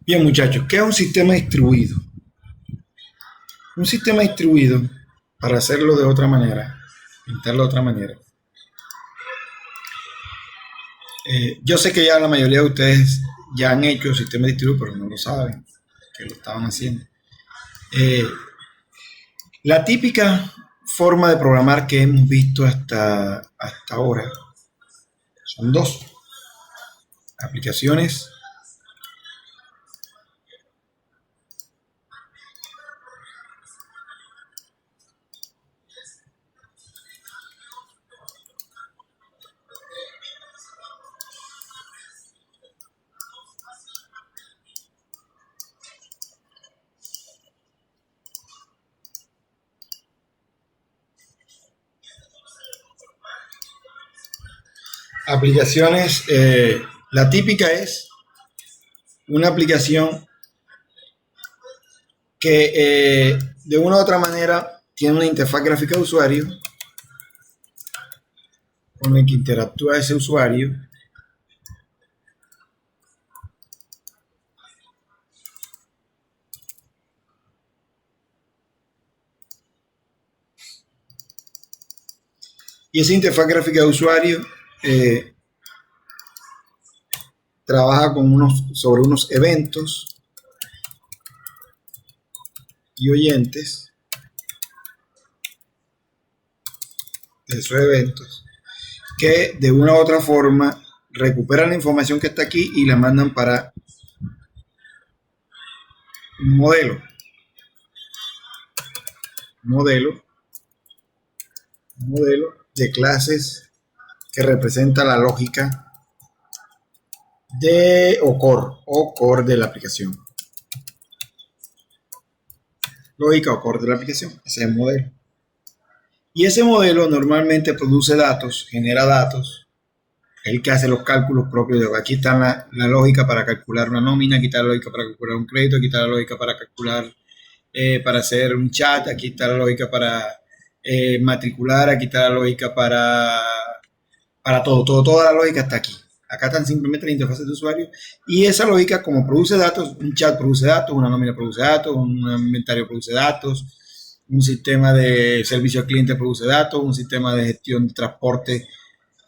Bien, muchachos, ¿qué es un sistema distribuido? Un sistema distribuido, para hacerlo de otra manera, pintarlo de otra manera. Yo sé que ya la mayoría de ustedes ya han hecho sistemas distribuidos, pero no lo saben, que lo estaban haciendo. La típica forma de programar que hemos visto hasta ahora son dos: aplicaciones aplicaciones, la típica es una aplicación que de una u otra manera tiene una interfaz gráfica de usuario con el que interactúa ese usuario, y esa interfaz gráfica de usuario trabaja sobre unos eventos y oyentes de esos eventos que de una u otra forma recuperan la información que está aquí y la mandan para un modelo de clases que representa la lógica o core de la aplicación. Lógica o core de la aplicación, ese es el modelo. Y ese modelo normalmente produce datos, genera datos, el que hace los cálculos propios de aquí está la lógica para calcular una nómina, aquí está la lógica para calcular un crédito, aquí está la lógica para calcular, para hacer un chat, aquí está la lógica para matricular, aquí está la lógica para todo, toda la lógica está aquí. Acá están simplemente las interfaces de usuario y esa lógica, como produce datos, un chat produce datos, una nómina produce datos, un inventario produce datos, un sistema de servicio al cliente produce datos, un sistema de gestión de transporte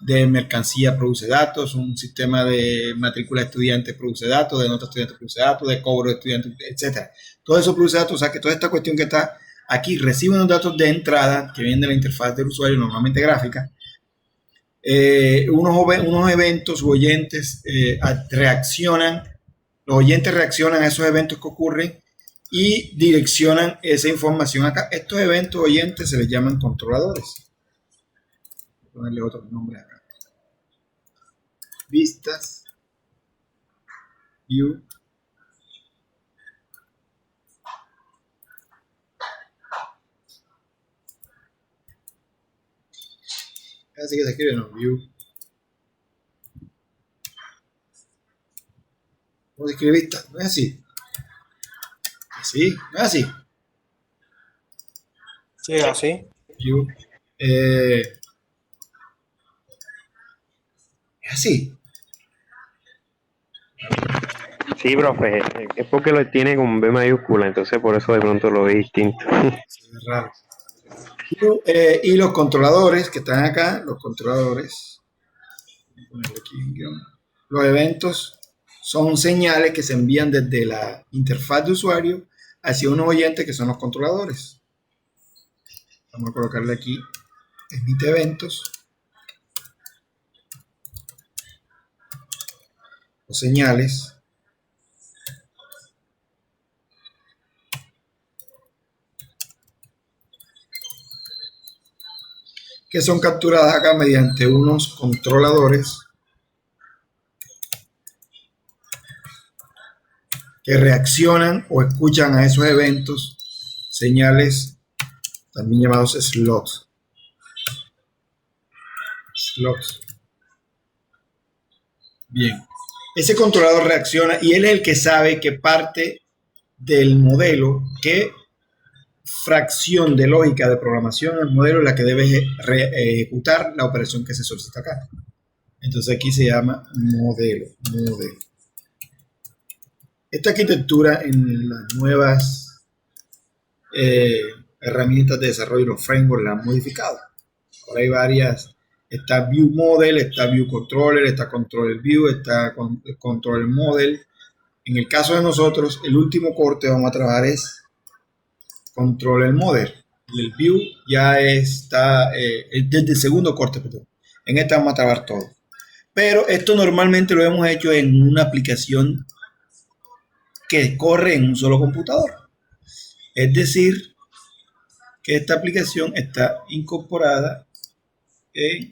de mercancía produce datos, un sistema de matrícula de estudiantes produce datos, de notas de estudiantes produce datos, de cobro de estudiantes, etc. Todo eso produce datos, o sea que toda esta cuestión que está aquí recibe unos datos de entrada que vienen de la interfaz del usuario, normalmente gráfica. Unos eventos o oyentes reaccionan, los oyentes reaccionan a esos eventos que ocurren y direccionan esa información acá. Estos eventos oyentes se les llaman controladores. Voy a ponerle otro nombre acá. Vistas, view, así que se escribe, no, view. ¿Cómo se escribe vista? No es así. Sí, no es así. Sí, así. View. Es así. Sí, profe, es porque lo tiene con B mayúscula, entonces por eso de pronto lo ve distinto. Sí, es raro. Y los controladores que están acá, los controladores, voy a ponerle aquí un guión. Los eventos son señales que se envían desde la interfaz de usuario hacia unos oyentes que son los controladores. Vamos a colocarle aquí emite eventos o señales que son capturadas acá mediante unos controladores que reaccionan o escuchan a esos eventos, señales también llamados slots. Bien, ese controlador reacciona y él es el que sabe qué parte del modelo, qué fracción de lógica de programación del modelo es la que debe ejecutar la operación que se solicita acá. Entonces aquí se llama modelo. Esta arquitectura en las nuevas herramientas de desarrollo, los frameworks, la han modificado. Ahora hay varias. Está View Model, está View Controller, está Controller View, está Controller Model. En el caso de nosotros, el último corte vamos a trabajar es Controller Model. El View ya está desde el segundo corte, perdón. En esta vamos a trabajar todo. Pero esto normalmente lo hemos hecho en una aplicación que corre en un solo computador. Es decir, que esta aplicación está incorporada en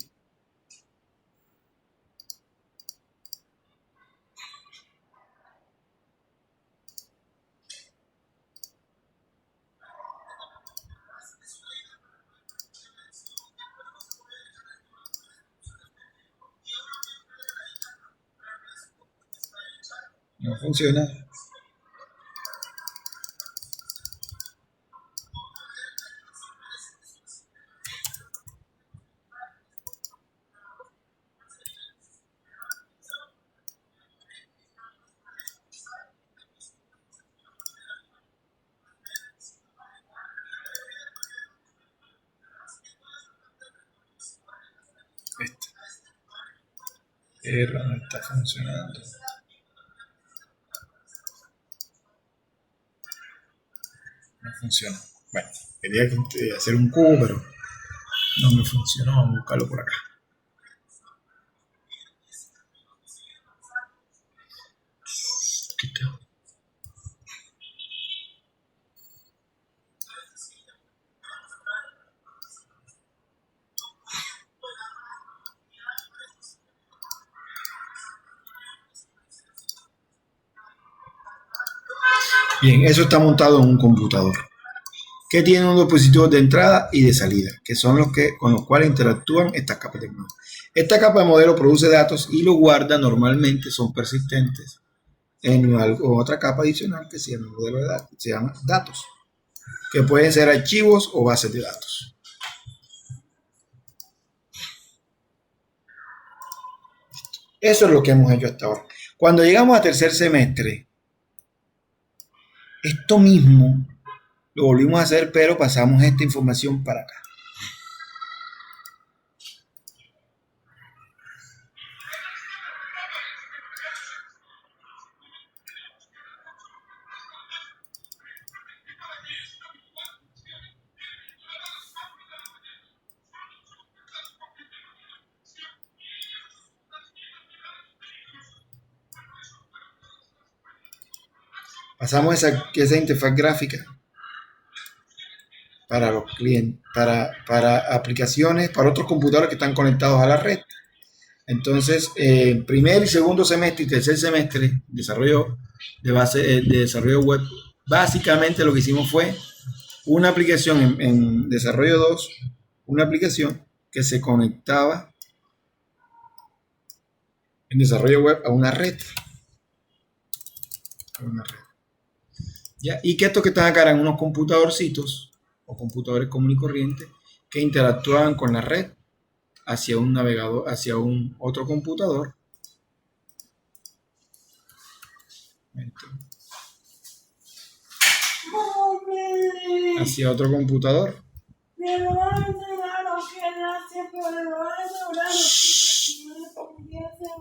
no funciona. Error, no está funcionando. No funciona. Bueno, quería hacer un cubo, pero no me funcionó. Vamos a buscarlo por acá. Aquí está. Bien, eso está montado en un computador que tiene unos dispositivos de entrada y de salida, que son los que con los cuales interactúan estas capas de modelo. Esta capa de modelo produce datos y los guarda, normalmente son persistentes en otra capa adicional que se llama modelo de datos, se llama datos, que pueden ser archivos o bases de datos. Eso es lo que hemos hecho hasta ahora. Cuando llegamos a tercer semestre, esto mismo lo volvimos a hacer, pero pasamos esta información para acá. Pasamos esa interfaz gráfica para los clientes, para aplicaciones, para otros computadores que están conectados a la red. Entonces, primer y segundo semestre y tercer semestre, desarrollo de base de desarrollo web, básicamente lo que hicimos fue una aplicación en desarrollo 2, una aplicación que se conectaba en desarrollo web a una red. ¿Ya? Y que estos que están acá eran unos computadorcitos o computadores comunes y corrientes que interactuaban con la red hacia un navegador, hacia un otro computador. Hacia otro computador.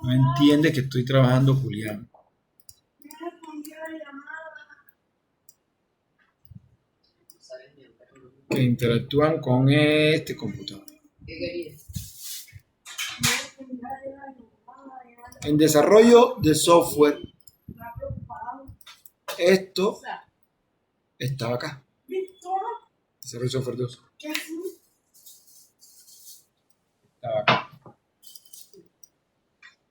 No entiende que estoy trabajando, Julián. Que interactúan con este computador. En desarrollo de software, esto estaba acá. Desarrollo de software 2. Estaba acá.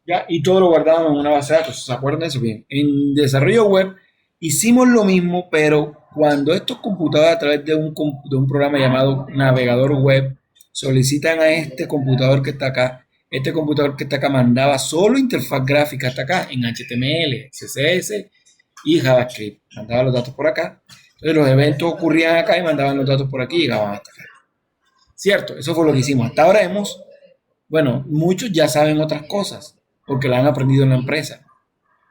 Ya, y todo lo guardábamos en una base de datos. ¿Se acuerdan de eso? Bien. En desarrollo web hicimos lo mismo, pero cuando estos computadores a través de un programa llamado navegador web solicitan a este computador que está acá, este computador que está acá mandaba solo interfaz gráfica hasta acá en HTML, CSS y JavaScript. Mandaba los datos por acá. Entonces los eventos ocurrían acá y mandaban los datos por aquí y llegaban hasta acá. ¿Cierto? Eso fue lo que hicimos. Hasta ahora muchos ya saben otras cosas porque la han aprendido en la empresa.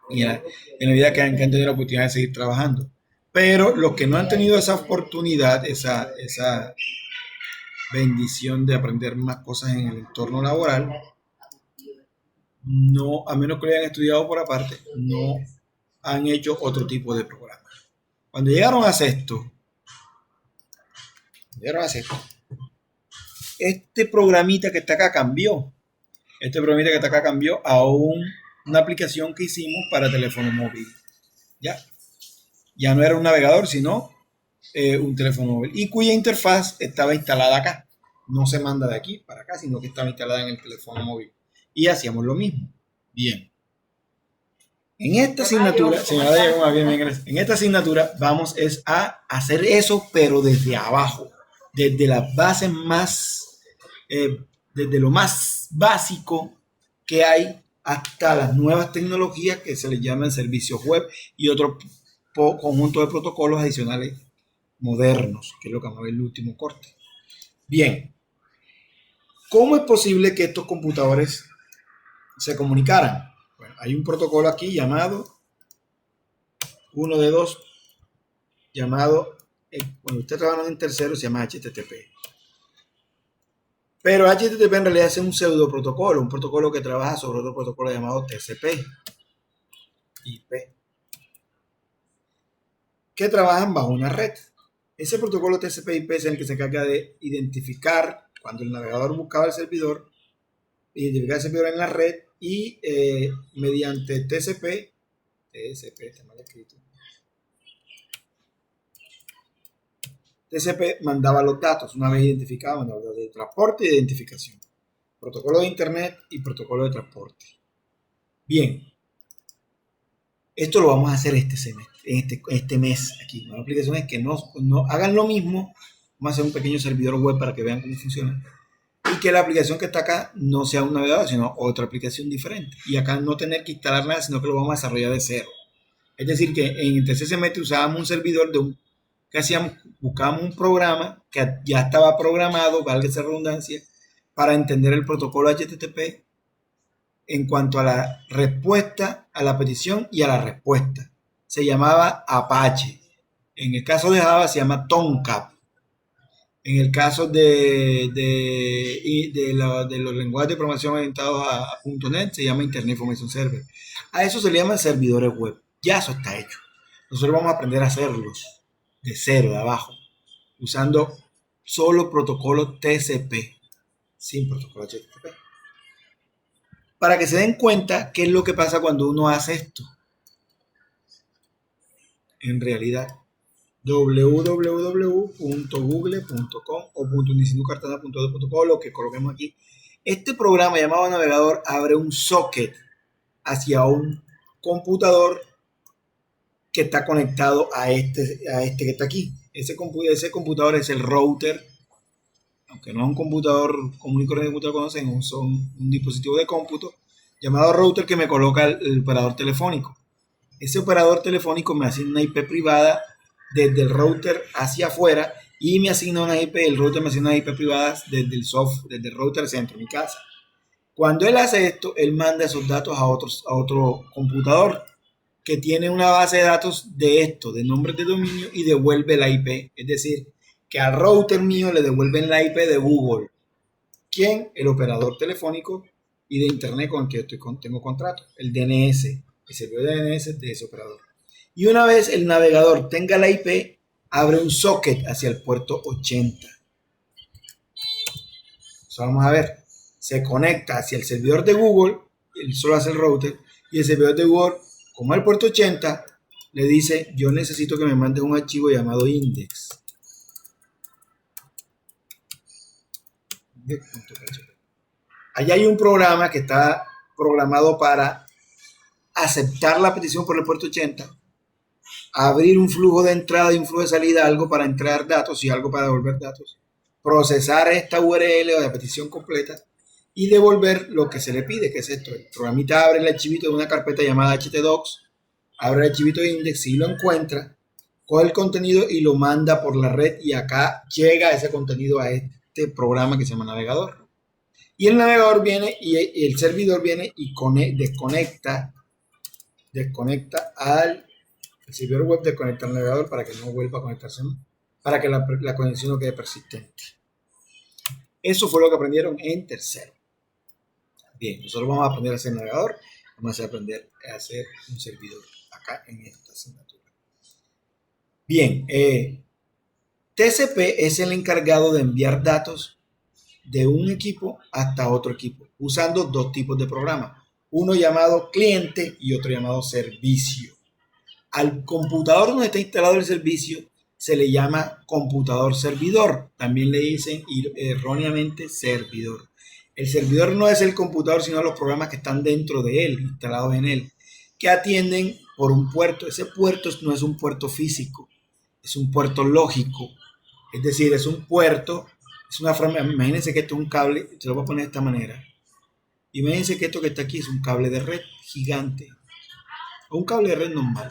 y en la vida que han tenido la oportunidad de seguir trabajando. Pero los que no han tenido esa oportunidad, esa bendición de aprender más cosas en el entorno laboral, no, a menos que lo hayan estudiado por aparte, no han hecho otro tipo de programa. Cuando llegaron a sexto, este programita que está acá cambió. Este programita que está acá cambió a una aplicación que hicimos para teléfono móvil. Ya no era un navegador, sino un teléfono móvil. Y cuya interfaz estaba instalada acá. No se manda de aquí para acá, sino que estaba instalada en el teléfono móvil. Y hacíamos lo mismo. Bien. En esta asignatura, en esta asignatura vamos a hacer eso, pero desde abajo. Desde las bases más, desde lo más básico que hay hasta las nuevas tecnologías que se les llaman servicios web y otro conjunto de protocolos adicionales modernos, que es lo que vamos a ver en el último corte. Bien, ¿cómo es posible que estos computadores se comunicaran? Bueno, hay un protocolo aquí llamado, uno de dos, llamado, cuando usted trabaja en tercero se llama HTTP. Pero HTTP en realidad es un pseudo protocolo, un protocolo que trabaja sobre otro protocolo llamado TCP/IP, que trabajan bajo una red. Ese protocolo TCP/IP es el que se encarga de identificar cuando el navegador buscaba el servidor, identificar el servidor en la red y mediante TCP, está mal escrito, TCP mandaba los datos, una vez identificado, mandaba los datos de transporte y de identificación. Protocolo de internet y protocolo de transporte. Bien, esto lo vamos a hacer este semestre, este mes aquí. Las aplicaciones que no hagan lo mismo, vamos a hacer un pequeño servidor web para que vean cómo funciona. Y que la aplicación que está acá no sea un navegador, sino otra aplicación diferente. Y acá no tener que instalar nada, sino que lo vamos a desarrollar de cero. Es decir, que en el tercer semestre usábamos un servidor que hacíamos, buscábamos un programa que ya estaba programado, valga esa redundancia, para entender el protocolo HTTP en cuanto a la respuesta a la petición y a la respuesta. Se llamaba Apache. En el caso de Java se llama Tomcat. En el caso de los lenguajes de programación orientados a .NET se llama Internet Information Server. A eso se le llaman servidores web. Ya eso está hecho. Nosotros vamos a aprender a hacerlos de cero, de abajo, usando solo protocolo TCP, sin protocolo HTTP. Para que se den cuenta qué es lo que pasa cuando uno hace esto. En realidad, www.google.com o .unicinucartana.edu.co, lo que coloquemos aquí. Este programa llamado navegador abre un socket hacia un computador que está conectado a este que está aquí. Ese computador es el router, aunque no es un computador común y corriente que conocen, son un dispositivo de cómputo llamado router que me coloca el operador telefónico. Ese operador telefónico me asigna una IP privada desde el router hacia afuera y me asigna una IP, el router me asigna una IP privadas desde el router centro, mi casa. Cuando él hace esto, él manda esos datos a otro computador que tiene una base de datos de nombres de dominio y devuelve la IP. Es decir, que al router mío le devuelven la IP de Google. ¿Quién? El operador telefónico y de internet con el que tengo contrato. El DNS, el servidor de DNS de ese operador. Y una vez el navegador tenga la IP, abre un socket hacia el puerto 80. Eso vamos a ver. Se conecta hacia el servidor de Google, él solo hace el router, y el servidor de Google, como el puerto 80, le dice, yo necesito que me mandes un archivo llamado index. Allá hay un programa que está programado para aceptar la petición por el puerto 80, abrir un flujo de entrada y un flujo de salida, algo para entrar datos y algo para devolver datos, procesar esta URL o la petición completa y devolver lo que se le pide, que es esto. El programita abre el archivito de una carpeta llamada htdocs, abre el archivito de index, si lo encuentra, coge el contenido y lo manda por la red y acá llega ese contenido a este programa que se llama navegador. Y el navegador viene y el servidor viene y desconecta desconecta el servidor web desconecta al navegador para que no vuelva a conectarse, para que la conexión no quede persistente. Eso fue lo que aprendieron en tercero. Bien, nosotros vamos a aprender a hacer navegador, vamos a aprender a hacer un servidor acá en esta asignatura. Bien, TCP es el encargado de enviar datos de un equipo hasta otro equipo, usando dos tipos de programas, uno llamado cliente y otro llamado servicio. Al computador donde está instalado el servicio se le llama computador servidor, también le dicen erróneamente servidor. El servidor no es el computador, sino los programas que están dentro de él, instalados en él, que atienden por un puerto. Ese puerto no es un puerto físico, es un puerto lógico. Es decir, es un puerto, es una forma, imagínense que esto es un cable, se lo voy a poner de esta manera. Imagínense que esto que está aquí es un cable de red gigante, o un cable de red normal,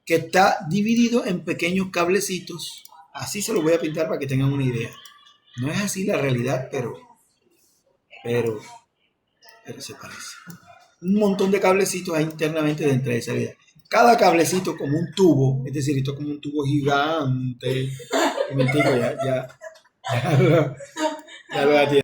que está dividido en pequeños cablecitos. Así se lo voy a pintar para que tengan una idea. No es así la realidad, pero se parece. Un montón de cablecitos hay internamente dentro de esa idea. Cada cablecito como un tubo, es decir, esto es como un tubo gigante. Un momentico, ya lo atiendo.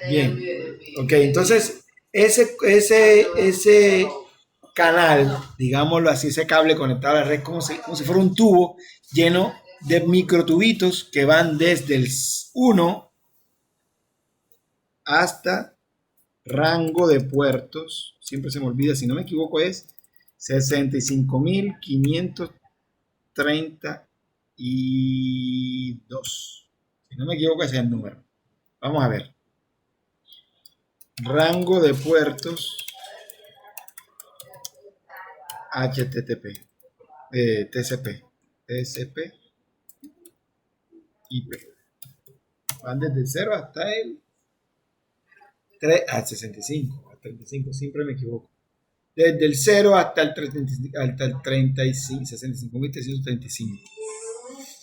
Bien, ok, entonces ese canal, digámoslo así, ese cable conectado a la red como si fuera un tubo lleno de microtubitos que van desde el 1 hasta rango de puertos, siempre se me olvida, si no me equivoco es 65.532. Si no me equivoco ese es el número. Vamos a ver. Rango de puertos HTTP, TCP, IP. Van desde el 0 hasta el 3, al 65, al 35, siempre me equivoco. Desde el 0 hasta el 35, 65.335.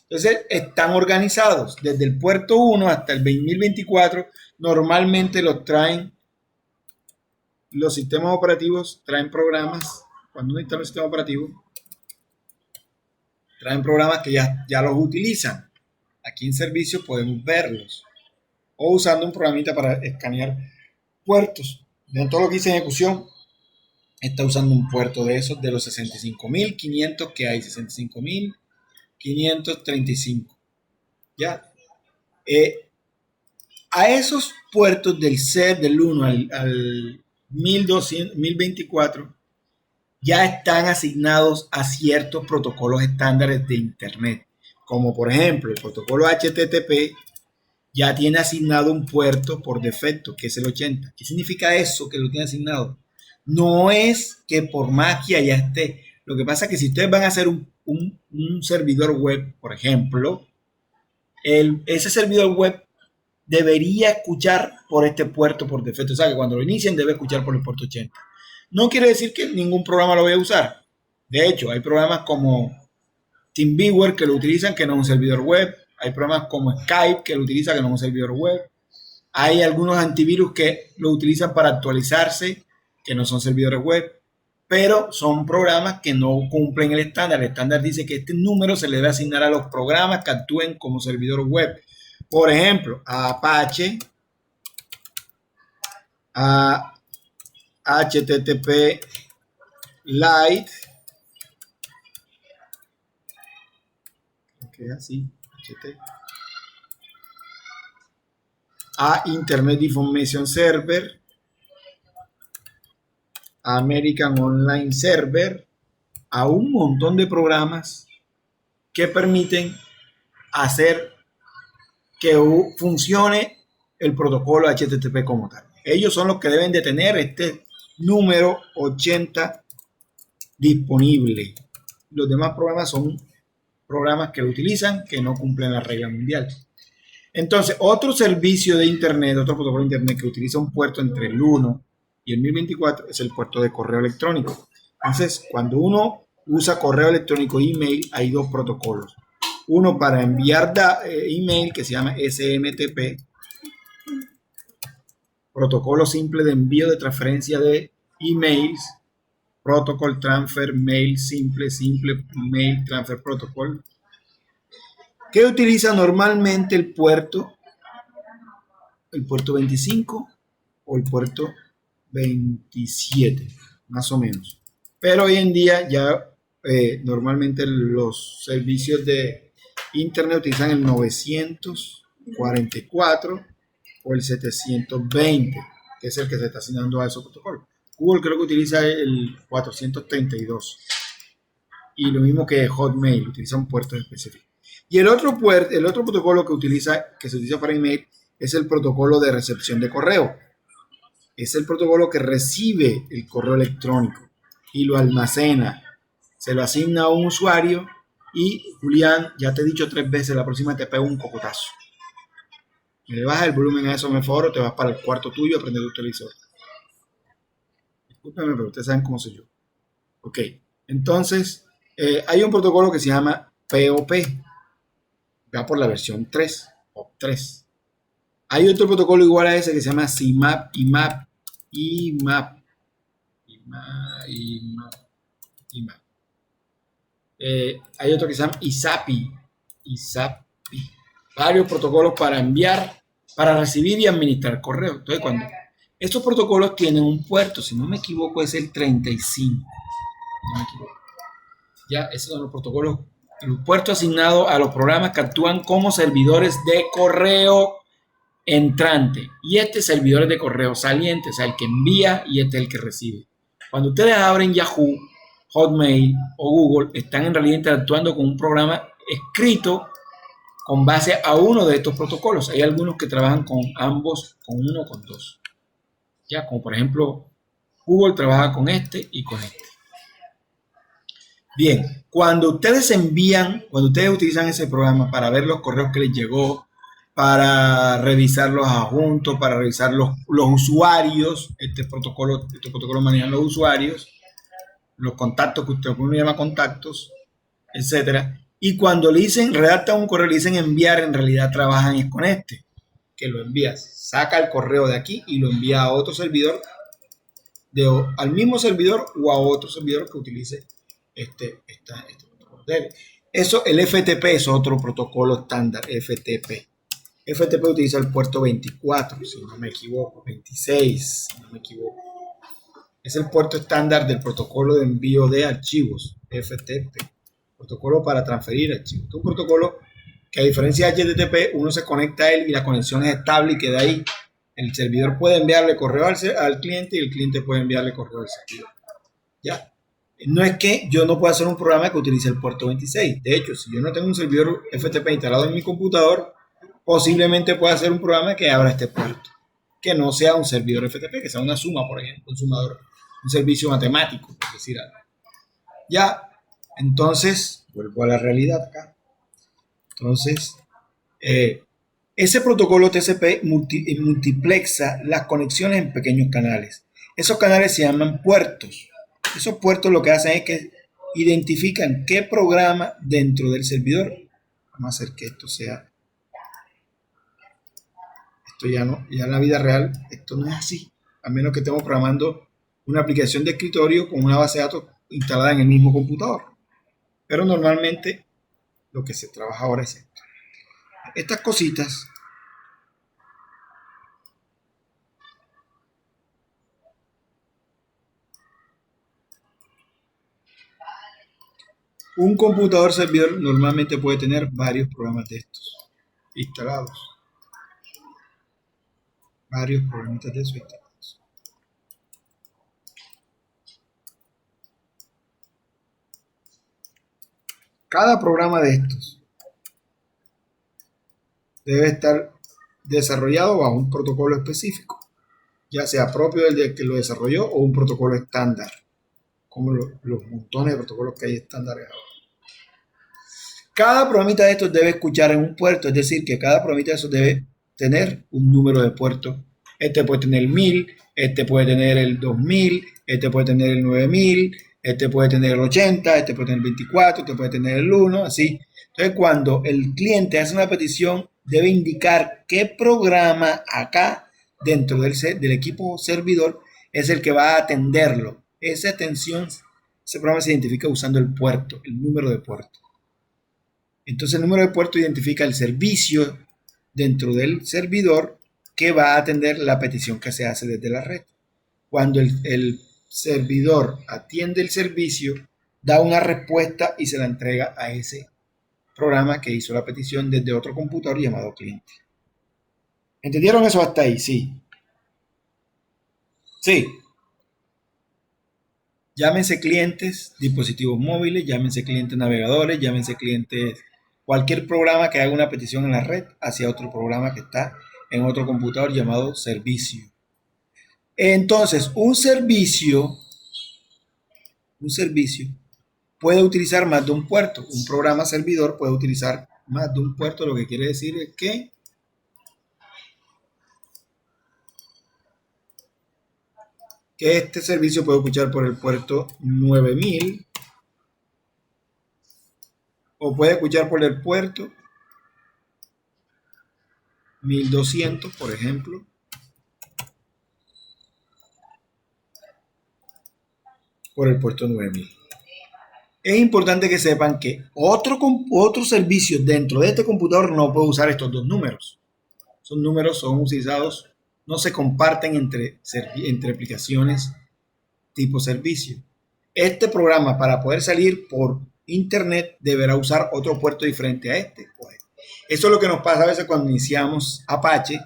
Entonces están organizados desde el puerto 1 hasta el 2024. Normalmente los traen los sistemas operativos, traen programas. Cuando uno instala un sistema operativo, traen programas que ya los utilizan. Aquí en servicio podemos verlos. O usando un programita para escanear puertos. Vean todo lo que hice en ejecución. Está usando un puerto de esos, de los 65.500 que hay. 65.535. ¿Ya? A esos puertos del 1 al 1200, 1024 ya están asignados a ciertos protocolos estándares de Internet, como por ejemplo el protocolo HTTP ya tiene asignado un puerto por defecto, que es el 80. ¿Qué significa eso que lo tiene asignado? No es que por magia ya esté. Lo que pasa es que si ustedes van a hacer un servidor web, por ejemplo, ese servidor web debería escuchar por este puerto por defecto. O sea, que cuando lo inicien debe escuchar por el puerto 80. No quiere decir que ningún programa lo vaya a usar. De hecho, hay programas como TeamViewer que lo utilizan, que no es un servidor web. Hay programas como Skype que lo utilizan, que no es un servidor web. Hay algunos antivirus que lo utilizan para actualizarse, que no son servidores web. Pero son programas que no cumplen el estándar. El estándar dice que este número se le debe asignar a los programas que actúen como servidor web. Por ejemplo, a Apache, a HTTP Lite, que es así, HT, a Internet Information Server, a American Online Server, a un montón de programas que permiten hacer que funcione el protocolo HTTP como tal. Ellos son los que deben de tener este número 80 disponible. Los demás programas son programas que lo utilizan, que no cumplen la regla mundial. Entonces, otro servicio de Internet, otro protocolo de Internet que utiliza un puerto entre el 1 y el 1024 es el puerto de correo electrónico. Entonces, cuando uno usa correo electrónico e email, hay dos protocolos. Uno para enviar email que se llama SMTP, protocolo simple de envío de transferencia de emails, Protocol Transfer Mail Simple Mail Transfer Protocol, que utiliza normalmente el puerto 25 o el puerto 27, más o menos. Pero hoy en día ya normalmente los servicios de Internet utilizan el 944 o el 720, que es el que se está asignando a esos protocolos. Google creo que utiliza el 432 y lo mismo que Hotmail, utiliza un puerto específico. Y el otro protocolo que se utiliza para email es el protocolo de recepción de correo. Es el protocolo que recibe el correo electrónico y lo almacena, se lo asigna a un usuario y Julián, ya te he dicho 3 veces, la próxima te pego un cocotazo. Le bajas el volumen a eso, me favor, o te vas para el cuarto tuyo a prender tu televisor. Discúlpeme, pero ustedes saben cómo soy yo. Ok, entonces hay un protocolo que se llama POP, va por la versión 3, POP3. Hay otro protocolo igual a ese que se llama CMAP, IMAP. Hay otro que se llama ISAPI. Varios protocolos para enviar, para recibir y administrar correos. Entonces, cuando estos protocolos tienen un puerto, si no me equivoco, es el 35. No me equivoco. Ya, esos son los protocolos, los puertos asignados a los programas que actúan como servidores de correo entrante. Y servidores de correo saliente, o sea, el que envía y el que recibe. Cuando ustedes abren Yahoo, Hotmail o Google, están en realidad interactuando con un programa escrito con base a uno de estos protocolos. Hay algunos que trabajan con ambos, con uno o con dos. Ya, como por ejemplo, Google trabaja con este y con este. Bien, cuando ustedes utilizan ese programa para ver los correos que les llegó, para revisar los adjuntos, para revisar los usuarios, este protocolo manejan los usuarios, los contactos que uno llama contactos, etcétera. Y cuando le dicen, redactan un correo, le dicen enviar, en realidad trabajan con este, que lo envías, saca el correo de aquí y lo envía a otro servidor, al mismo servidor o a otro servidor que utilice este protocolo. Eso, el FTP es otro protocolo estándar, FTP. FTP utiliza el puerto 24, si no me equivoco, 26, si no me equivoco. Es el puerto estándar del protocolo de envío de archivos, FTP. Protocolo para transferir archivos. Es un protocolo que, a diferencia de HTTP, uno se conecta a él y la conexión es estable y queda ahí. El servidor puede enviarle correo al cliente y el cliente puede enviarle correo al servidor. Ya. No es que yo no pueda hacer un programa que utilice el puerto 26. De hecho, si yo no tengo un servidor FTP instalado en mi computador, posiblemente pueda hacer un programa que abra este puerto. Que no sea un servidor FTP, que sea una suma, por ejemplo, un sumador, un servicio matemático, por decir algo. Ya, entonces, vuelvo a la realidad acá. Entonces, ese protocolo TCP multiplexa las conexiones en pequeños canales. Esos canales se llaman puertos. Esos puertos lo que hacen es que identifican qué programa dentro del servidor. Vamos a hacer que esto sea. Esto ya no, ya en la vida real, esto no es así. A menos que estemos programando una aplicación de escritorio con una base de datos instalada en el mismo computador. Pero normalmente lo que se trabaja ahora es esto. Estas cositas un computador servidor normalmente puede tener varios programas de estos instalados. Varios programitas de esos instalados. Cada programa de estos debe estar desarrollado bajo un protocolo específico, ya sea propio del que lo desarrolló o un protocolo estándar, como los montones de protocolos que hay estándares ahora. Cada programita de estos debe escuchar en un puerto, es decir, que cada programita de esos debe tener un número de puertos. Este puede tener el 1000, este puede tener el 2000, este puede tener el 9000, este puede tener el 80, este puede tener el 24, este puede tener el 1, así. Entonces, cuando el cliente hace una petición, debe indicar qué programa acá dentro del equipo servidor es el que va a atenderlo. Esa atención, ese programa se identifica usando el puerto, el número de puerto. Entonces el número de puerto identifica el servicio dentro del servidor que va a atender la petición que se hace desde la red. Cuando el servidor atiende el servicio, da una respuesta y se la entrega a ese programa que hizo la petición desde otro computador llamado cliente. ¿Entendieron eso hasta ahí? Sí. Sí. Llámense clientes, dispositivos móviles, llámense clientes navegadores, llámense clientes, cualquier programa que haga una petición en la red hacia otro programa que está en otro computador llamado servicio. Entonces, un servicio puede utilizar más de un puerto. Un programa servidor puede utilizar más de un puerto. Lo que quiere decir es que este servicio puede escuchar por el puerto 9000 o puede escuchar por el puerto 1200, por ejemplo. Por el puerto 9000. Es importante que sepan que otro servicio dentro de este computador no puede usar estos dos números. Esos números son utilizados, no se comparten entre aplicaciones tipo servicio. Este programa, para poder salir por internet, deberá usar otro puerto diferente a este. Eso es lo que nos pasa a veces cuando iniciamos Apache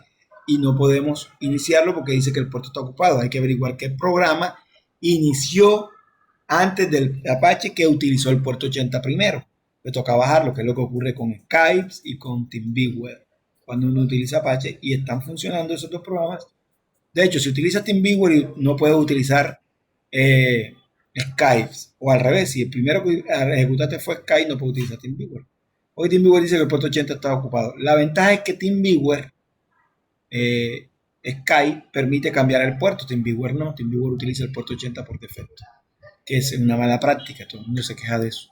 y no podemos iniciarlo porque dice que el puerto está ocupado. Hay que averiguar qué programa inició antes del Apache que utilizó el puerto 80 primero. Le toca bajarlo, que es lo que ocurre con Skype y con TeamViewer cuando uno utiliza Apache y están funcionando esos dos programas. De hecho, si utiliza TeamViewer no puede utilizar Skype, o al revés, si el primero que ejecutaste fue Skype, no puede utilizar TeamViewer. Hoy TeamViewer dice que el puerto 80 está ocupado. La ventaja es que TeamViewer Skype permite cambiar el puerto, TeamViewer no. TeamViewer utiliza el puerto 80 por defecto, que es una mala práctica, todo el mundo se queja de eso.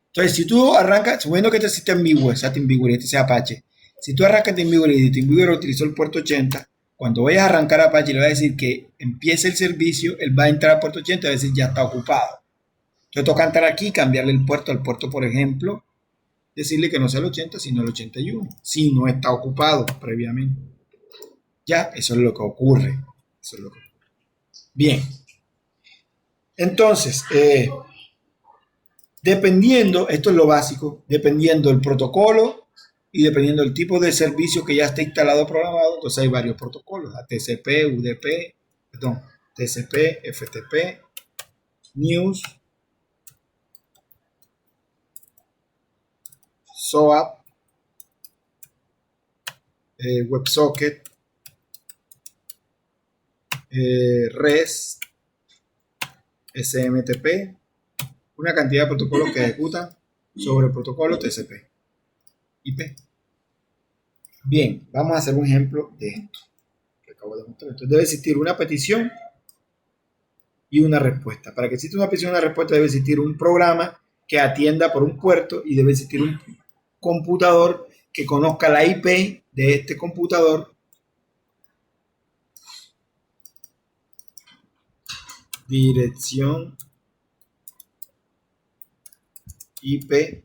Entonces, si tú arrancas, suponiendo que este sea TeamViewer y este sea Apache, si tú arrancas TeamViewer y TeamViewer utilizó el puerto 80, cuando vayas a arrancar Apache le va a decir que empiece el servicio, él va a entrar al puerto 80 y va a decir ya está ocupado. Entonces toca entrar aquí, cambiarle el puerto al puerto, por ejemplo, decirle que no sea el 80, sino el 81, si no está ocupado previamente. Ya, eso es lo que ocurre. Bien. Entonces, dependiendo, esto es lo básico, dependiendo del protocolo y dependiendo del tipo de servicio que ya está instalado o programado, entonces hay varios protocolos, TCP, UDP, TCP, FTP, News, SOAP, WebSocket, REST, SMTP, una cantidad de protocolos que ejecutan sobre el protocolo TCP/IP. Bien, vamos a hacer un ejemplo de esto que acabo de mostrar. Entonces debe existir una petición y una respuesta. Para que exista una petición y una respuesta debe existir un programa que atienda por un puerto y debe existir un computador que conozca la IP de este computador, dirección IP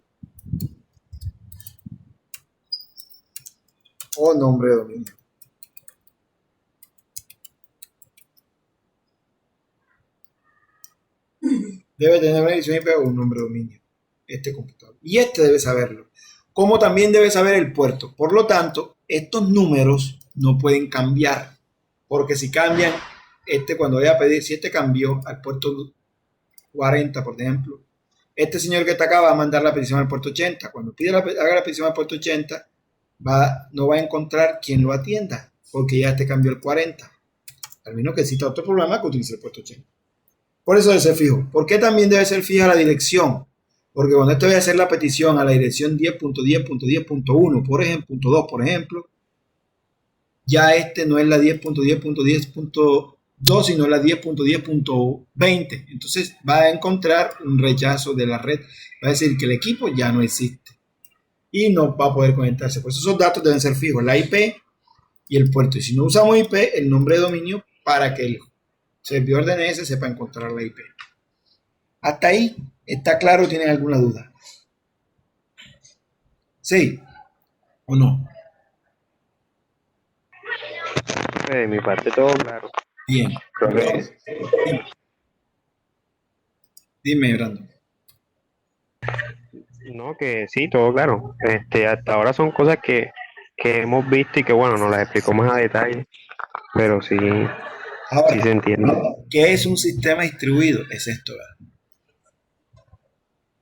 o nombre de dominio. Debe tener una dirección IP o un nombre de dominio este computador. Y este debe saberlo. Como también debe saber el puerto. Por lo tanto, estos números no pueden cambiar. Porque si cambian, cuando vaya a pedir, si este cambió al puerto 40, por ejemplo, este señor que está acá va a mandar la petición al puerto 80. Cuando haga la petición al puerto 80, no va a encontrar quien lo atienda, porque ya este cambió el 40. Al menos que exista otro programa que utilice el puerto 80. Por eso debe ser fijo. ¿Por qué también debe ser fija la dirección? Porque cuando este vaya a hacer la petición a la dirección 10.10.10.1, por ejemplo, .2, por ejemplo, ya este no es la 10.10.10.2, sino la 10.10.20. Entonces va a encontrar un rechazo de la red. Va a decir que el equipo ya no existe y no va a poder conectarse. Por eso esos datos deben ser fijos, la IP y el puerto. Y si no usamos IP, el nombre de dominio para que el servidor DNS sepa encontrar la IP. Hasta ahí, ¿está claro? ¿Tienen alguna duda? ¿Sí o no? De mi parte todo claro. Bien. Entonces, Dime, Brandon. no, que sí, todo claro. Hasta ahora son cosas que hemos visto y que bueno, nos las explicó más a detalle, pero sí, sí se Ahora, entiende. ¿qué es un sistema distribuido? Es esto, ¿verdad?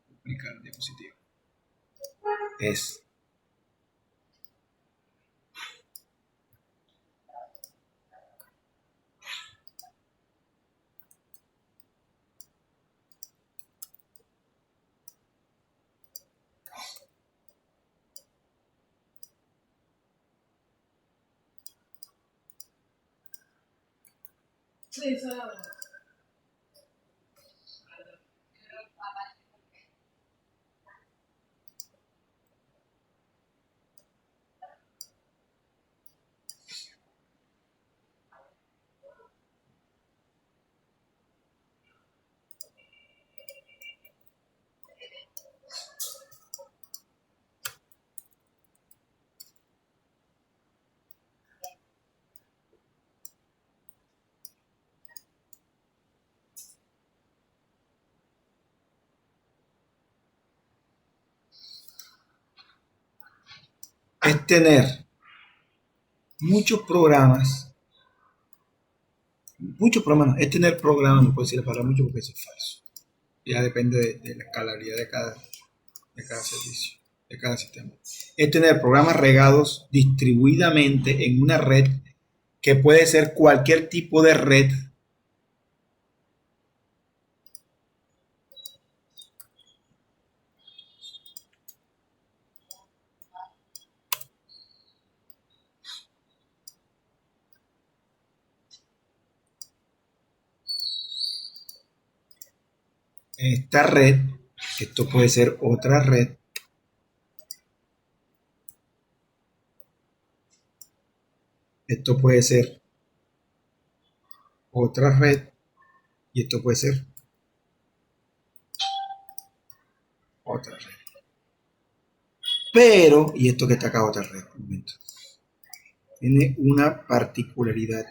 Duplicar diapositiva. Es tener muchos programas, no, es tener programas, no puedo decir la palabra mucho porque eso es falso. Ya depende de la escalabilidad de cada servicio, de cada sistema. Es tener programas regados distribuidamente en una red que puede ser cualquier tipo de red. Esta red, esto puede ser otra red, esto puede ser otra red y esto puede ser otra red. Pero, y esto que está acá otra red, un momento, tiene una particularidad.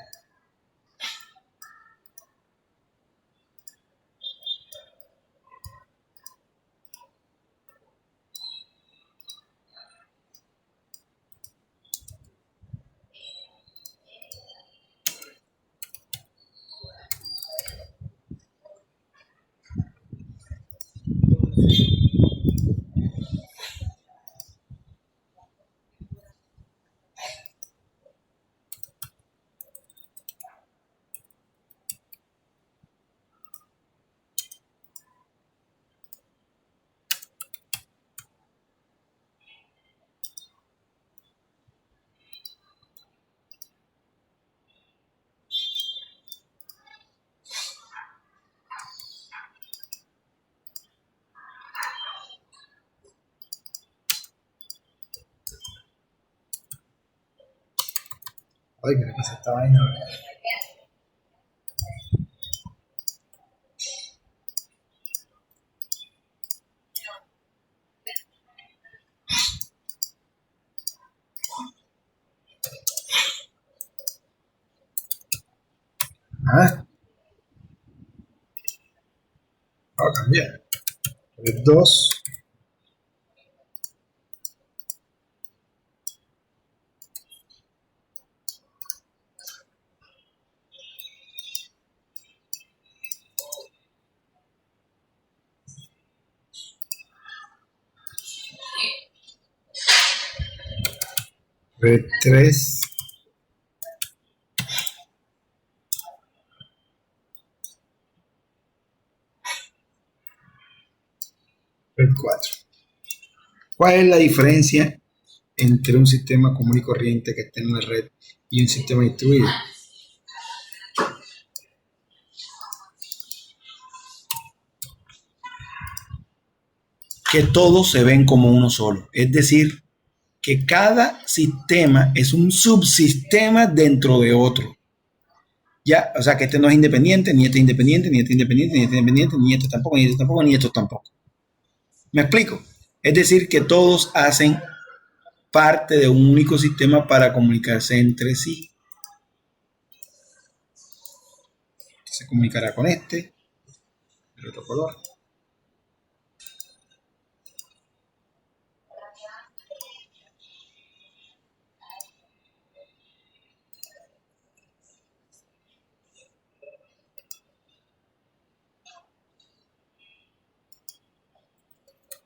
Ay, ¿qué le pasa a esta vaina? Ah, va a cambiar. 2. Red 3. Red 4. ¿Cuál es la diferencia entre un sistema común y corriente que está en una red y un sistema distribuido? Que todos se ven como uno solo. Es decir, que cada sistema es un subsistema dentro de otro. Ya, o sea, que este no es independiente, ni este es independiente, ni este es independiente, ni este es independiente, ni este tampoco, ni este tampoco, ni esto tampoco. ¿Me explico? Es decir, que todos hacen parte de un único sistema para comunicarse entre sí. Se comunicará con este, el otro color.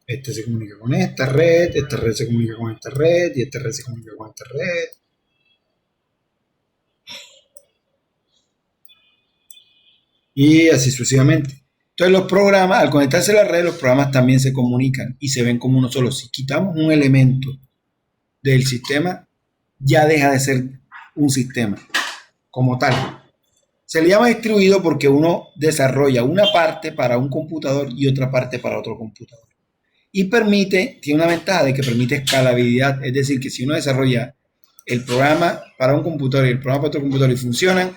Este se comunica con esta red se comunica con esta red, y esta red se comunica con esta red. Y así sucesivamente. Entonces los programas, al conectarse a la red, los programas también se comunican y se ven como uno solo. Si quitamos un elemento del sistema, ya deja de ser un sistema como tal. Se le llama distribuido porque uno desarrolla una parte para un computador y otra parte para otro computador. Y tiene una ventaja de que permite escalabilidad, es decir, que si uno desarrolla el programa para un computador y el programa para otro computador y funcionan,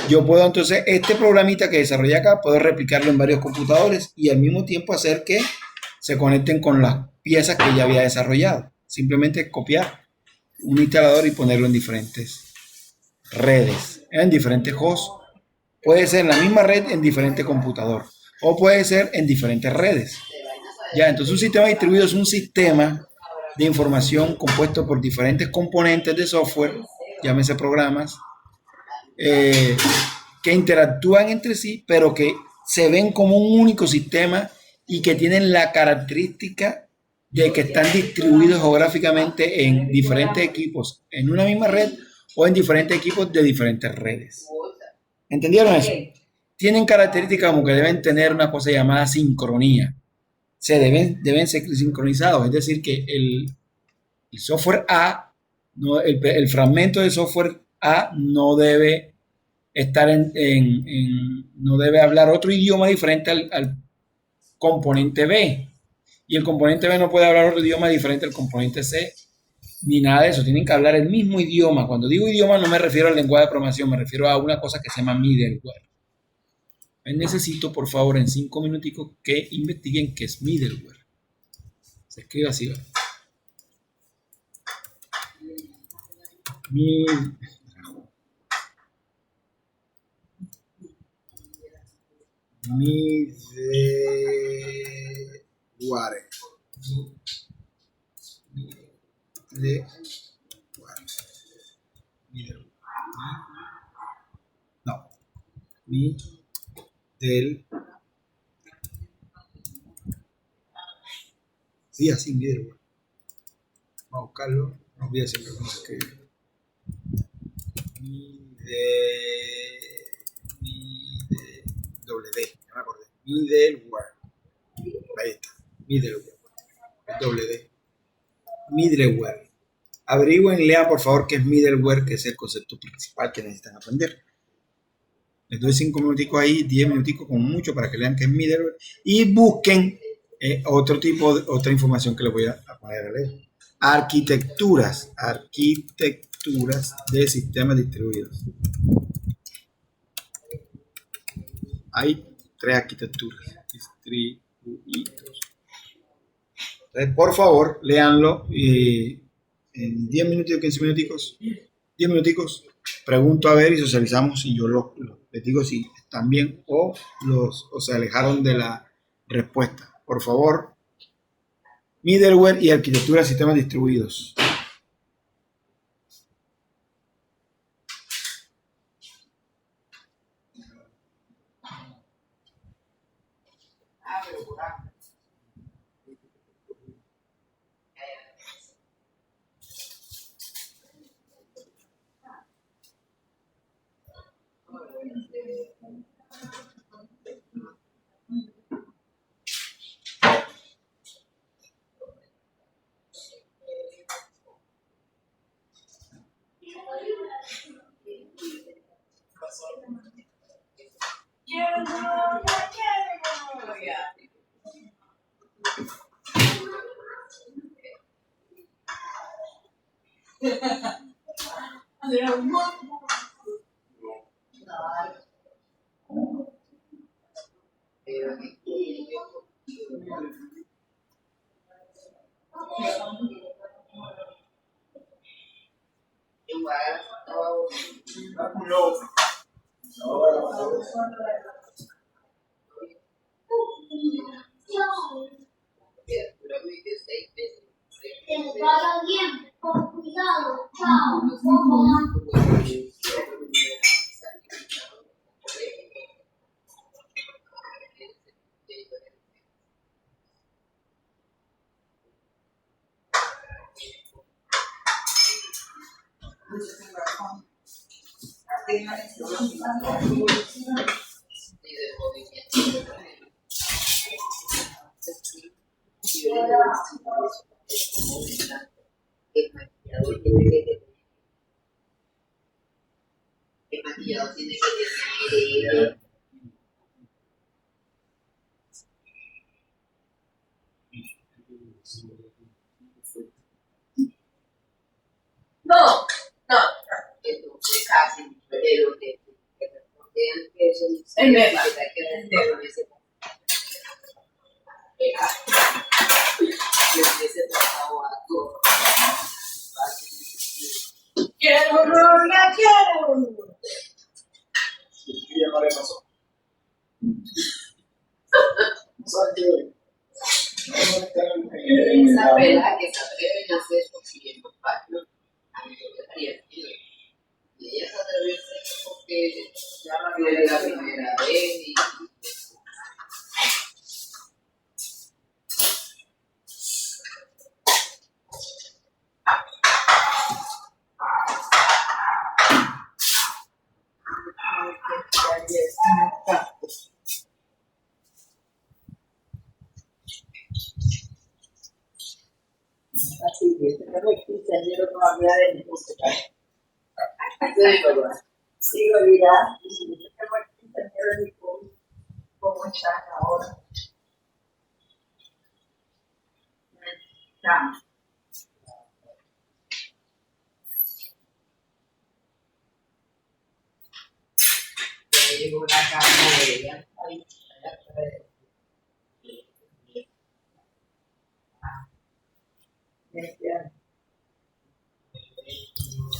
yo puedo entonces, este programita que desarrollé acá, puedo replicarlo en varios computadores y al mismo tiempo hacer que se conecten con las piezas que ya había desarrollado. Simplemente copiar un instalador y ponerlo en diferentes redes, en diferentes hosts. Puede ser en la misma red en diferente computador o puede ser en diferentes redes. Ya, entonces un sistema distribuido es un sistema de información compuesto por diferentes componentes de software, llámese programas, que interactúan entre sí, pero que se ven como un único sistema y que tienen la característica de que están distribuidos geográficamente en diferentes equipos, en una misma red o en diferentes equipos de diferentes redes. ¿Entendieron eso? Tienen características como que deben tener una cosa llamada sincronía. Deben ser sincronizados, es decir, que el software A, no, el fragmento de software A no debe estar no debe hablar otro idioma diferente al componente B. Y el componente B no puede hablar otro idioma diferente al componente C, ni nada de eso. Tienen que hablar el mismo idioma. Cuando digo idioma no me refiero al lenguaje de programación, me refiero a una cosa que se llama middleware. Necesito, por favor, en 5 minuticos que investiguen qué es middleware. Se escribe así, ¿verdad? Middleware. No. Sí, así, middleware. Vamos a buscarlo. No olvides siempre cómo se escribe. Middleware. Ahí está. Middleware. WD. Middleware. Averigüen, lean por favor qué es middleware, que es el concepto principal que necesitan aprender. Les doy 5 minuticos ahí, 10 minuticos como mucho para que lean qué es middleware y busquen otra información que les voy a poner a leer. Arquitecturas arquitecturas de sistemas distribuidos. Hay 3 arquitecturas distribuidos. Entonces, por favor, léanlo en 10 minutos, 15 minuticos, 10 minuticos, pregunto a ver y socializamos y yo les digo si están bien o se alejaron de la respuesta. Por favor, middleware y arquitectura de sistemas distribuidos.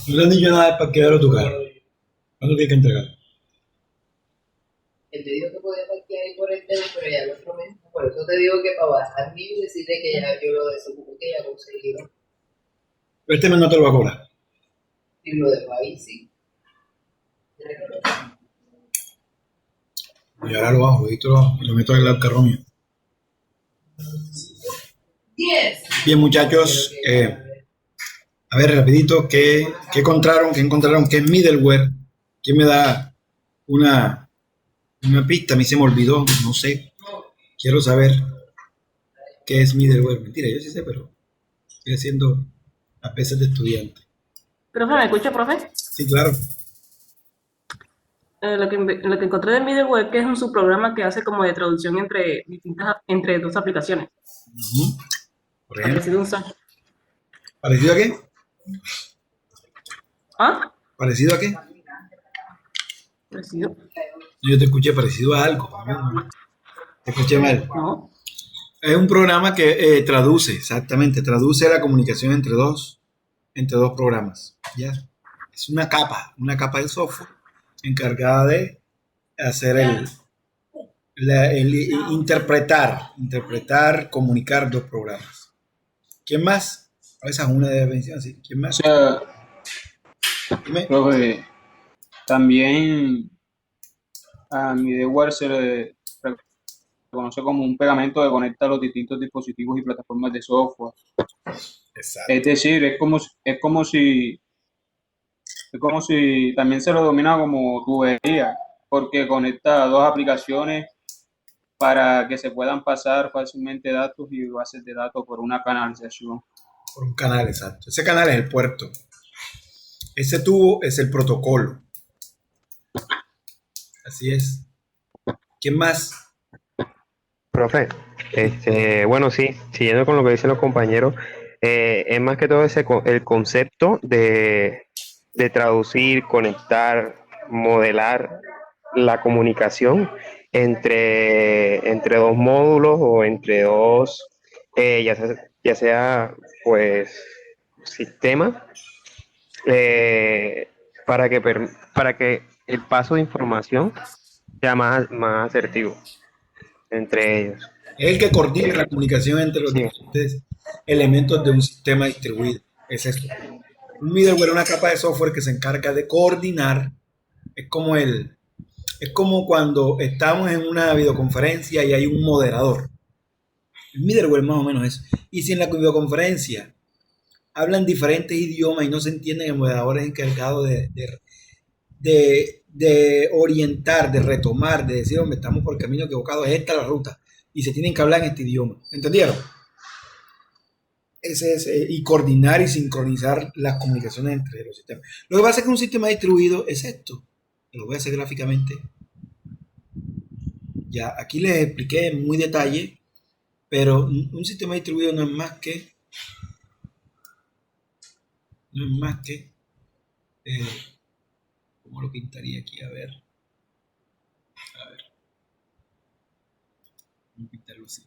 No le han dicho nada de parqueadero a tu carro. ¿Cuándo tienes que entregar? Él me dijo que podía parquear ahí por el tema, pero ya lo otro mes. Por eso te digo que para bajar mío y decirle que ya yo lo desocupé, que ya conseguido. Pero este mes no te lo va a cobrar. Y lo dejo ahí, sí. Y ahora lo bajo, y lo meto en el carro mío. 10. Bien, muchachos. A ver, rapidito, ¿qué encontraron? ¿Qué encontraron? ¿Qué es middleware? ¿Quién me da una pista? A mí se me olvidó, no sé. Quiero saber qué es middleware. Mentira, yo sí sé, pero estoy haciendo a veces de estudiante. ¿Profe, me escucha, profe? Sí, claro. Lo que encontré de middleware, que es un subprograma que hace como de traducción entre dos aplicaciones. Por ejemplo. Parecido a un SAM. ¿Parecido a qué? ¿Ah? ¿Parecido a qué? Parecido. Yo te escuché parecido a algo. ¿No? Te escuché mal. No. Es un programa que traduce, exactamente, traduce la comunicación entre dos programas. ¿Ya? Es una capa de software encargada de hacer interpretar, comunicar dos programas. ¿Quién más? Esa es una de las menciones, ¿sí? ¿Quién O más? sea, Dime. profe, también a middleware se le reconoce como un pegamento que conecta los distintos dispositivos y plataformas de software. Es Exacto. decir, es como si también se lo domina como tubería, porque conecta dos aplicaciones para que se puedan pasar fácilmente datos y bases de datos por una canalización. Por un canal, exacto. Ese canal es el puerto. Ese tubo es el protocolo. Así es. ¿Quién más? Profe, bueno, sí, siguiendo con lo que dicen los compañeros, es más que todo el concepto de traducir, conectar, modelar la comunicación entre dos módulos o entre dos, ya sea, pues, sistemas, eh, para que el paso de información sea más asertivo entre ellos. Es el que coordina la comunicación entre los Sí, diferentes elementos de un sistema distribuido. Es esto. Un middleware es una capa de software que se encarga de coordinar. Es como es como cuando estamos en una videoconferencia y hay un moderador. El middleware es más o menos eso. Y si en la videoconferencia hablan diferentes idiomas y no se entienden, el moderador es encargado de orientar, de retomar, de decir, hombre, estamos por el camino equivocado, es esta la ruta. Y se tienen que hablar en este idioma. ¿Entendieron? Ese es, y coordinar y sincronizar las comunicaciones entre los sistemas. Lo que pasa es que un sistema distribuido es esto. Lo voy a hacer gráficamente. Ya, aquí les expliqué en muy detalle, pero un sistema distribuido no es más que, no es más que, eh, ¿cómo lo pintaría aquí? A ver, vamos a pintarlo así.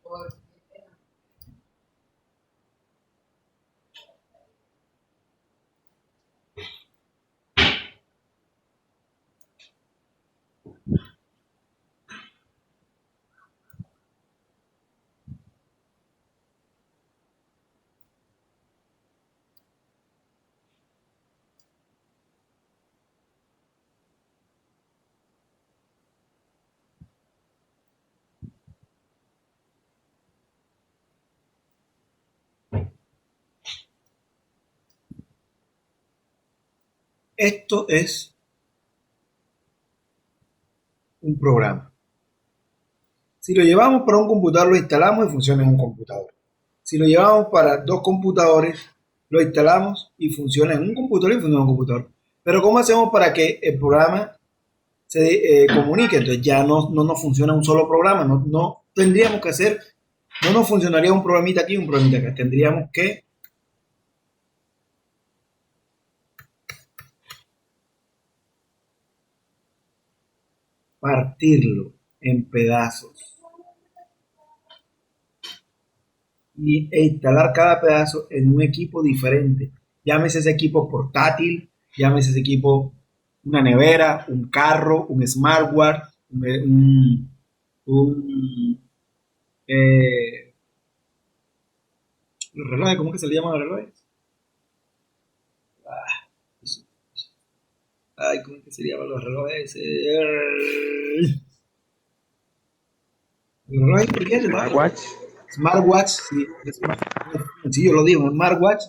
Por- Esto es un programa. Si lo llevamos para un computador, lo instalamos y funciona en un computador. Si lo llevamos para dos computadores, lo instalamos y funciona en un computador y funciona en un computador. Pero ¿cómo hacemos para que el programa se comunique? Entonces ya no nos funciona un solo programa, no tendríamos que hacer, no nos funcionaría un programita aquí y un programita acá. Tendríamos que partirlo en pedazos e instalar cada pedazo en un equipo diferente. Llámese ese equipo portátil, llámese ese equipo una nevera, un carro, un smartwatch, un los relojes, ¿cómo que se le llaman los relojes? Ay, ¿cómo que se llaman los relojes? Los relojes inteligentes, ¿no? Smartwatch. Smartwatch, sí, smartwatch. sí, yo lo digo, un smartwatch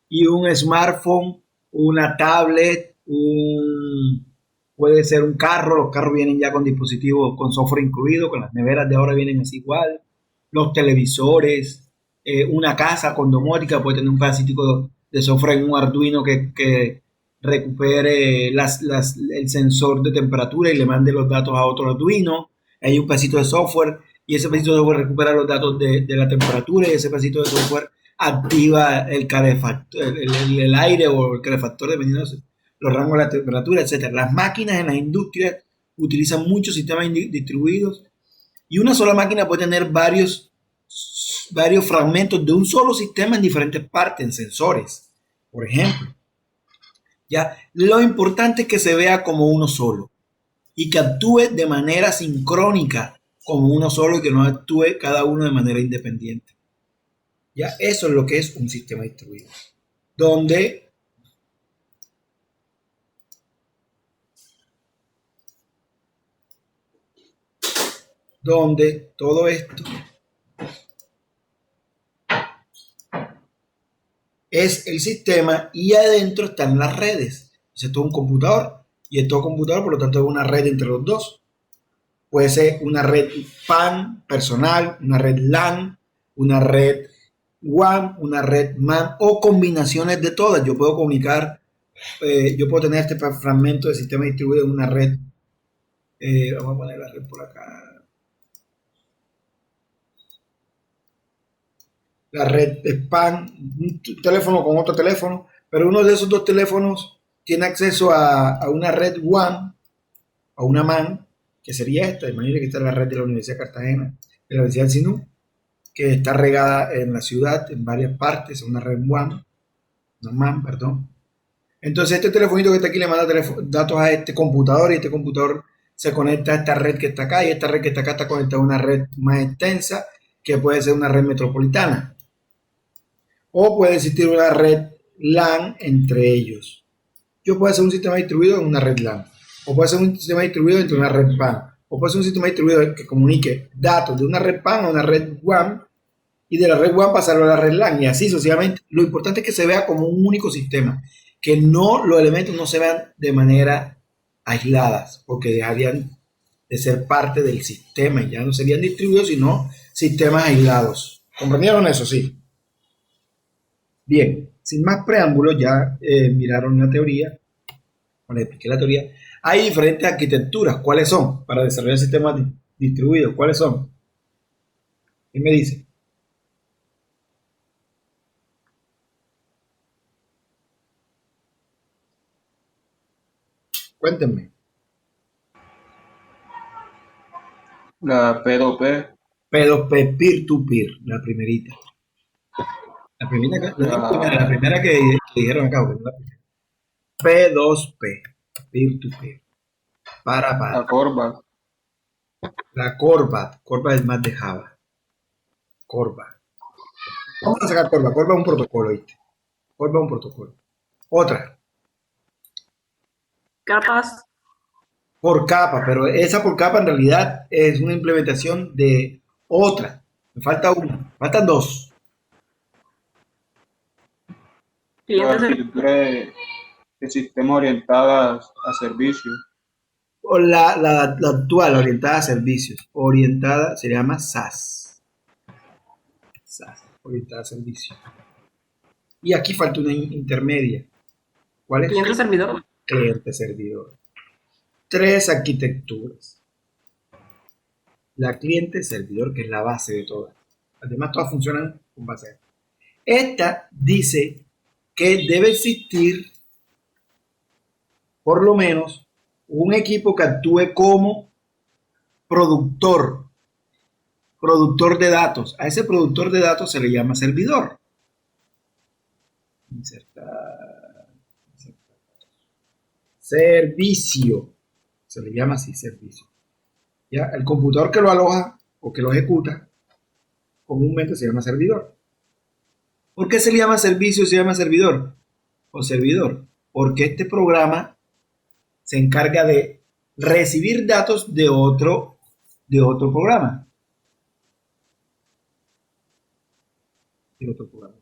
y un smartphone, una tablet, puede ser un carro, los carros vienen ya con dispositivos, con software incluido, con las neveras de ahora vienen así igual, los televisores, una casa con domótica puede tener un pedacito de software en un Arduino que recupere el sensor de temperatura y le mande los datos a otro Arduino. Hay un pedacito de software y ese pedacito de software recupera los datos de la temperatura y ese pedacito de software activa el calefactor, el aire o el calefactor dependiendo de los rangos de la temperatura, etcétera. Las máquinas en las industrias utilizan muchos sistemas distribuidos y una sola máquina puede tener varios fragmentos de un solo sistema en diferentes partes, en sensores, por ejemplo. ¿Ya? Lo importante es que se vea como uno solo y que actúe de manera sincrónica como uno solo y que no actúe cada uno de manera independiente. ¿Ya? Eso es lo que es un sistema distribuido, donde todo esto es el sistema y adentro están las redes. Entonces, esto es un computador y esto es un computador, por lo tanto, es una red entre los dos. Puede ser una red PAN personal, una red LAN, una red WAN, una red MAN o combinaciones de todas. Yo puedo comunicar, yo puedo tener este fragmento de sistema distribuido en una red. Vamos a poner la red por acá. La red es PAN, un teléfono con otro teléfono, pero uno de esos dos teléfonos tiene acceso a una red WAN, a una MAN, que sería esta. Imagínense que esta es la red de la Universidad de Cartagena, de la Universidad del Sinú, que está regada en la ciudad, en varias partes, una red WAN, una MAN, perdón. Entonces este telefonito que está aquí le manda datos a este computador y este computador se conecta a esta red que está acá y esta red que está acá está conectada a una red más extensa que puede ser una red metropolitana. O puede existir una red LAN entre ellos. Yo puedo hacer un sistema distribuido en una red LAN. O puede ser un sistema distribuido entre una red PAN. O puede ser un sistema distribuido que comunique datos de una red PAN a una red WAN y de la red WAN pasarlo a la red LAN y así sucesivamente. Lo importante es que se vea como un único sistema, que los elementos no se vean de manera aisladas, porque dejarían de ser parte del sistema y ya no serían distribuidos, sino sistemas aislados. ¿Comprendieron eso? Sí. Bien, sin más preámbulos, ya miraron la teoría, les expliqué la teoría. Hay diferentes arquitecturas. ¿Cuáles son? Para desarrollar sistemas distribuidos. ¿Cuáles son? ¿Quién me dice? Cuéntenme. La P2P, P2P, peer-to-peer, la primerita. La primera que dijeron acá. P2P, peer-to-peer. la Corba, La Corbat. Corbat es más de Java. Corbat. Vamos a sacar Corbat. Corbat es un protocolo, ¿viste? Corbat es un protocolo. Otra. Capas. Por capa, pero esa por capa en realidad es una implementación de otra. Me falta una. Faltan dos. la Clientes de arquitectura de sistemas orientadas a servicios. O la actual, orientada a servicios. Orientada, se llama SAS. SAS, orientada a servicios. Y aquí falta una intermedia. ¿Cuál es? cliente servidor. Cliente-servidor. Tres arquitecturas. La cliente-servidor, que es la base de todas. Además, todas funcionan con base a esto. Esta dice que debe existir, por lo menos, un equipo que actúe como productor de datos. A ese productor de datos se le llama servidor. Servicio. Se le llama así, servicio. ¿Ya? El computador que lo aloja o que lo ejecuta comúnmente se llama servidor. ¿Por qué se le llama servicio y se llama servidor? O servidor. Porque este programa se encarga de recibir datos de otro programa. De otro programa.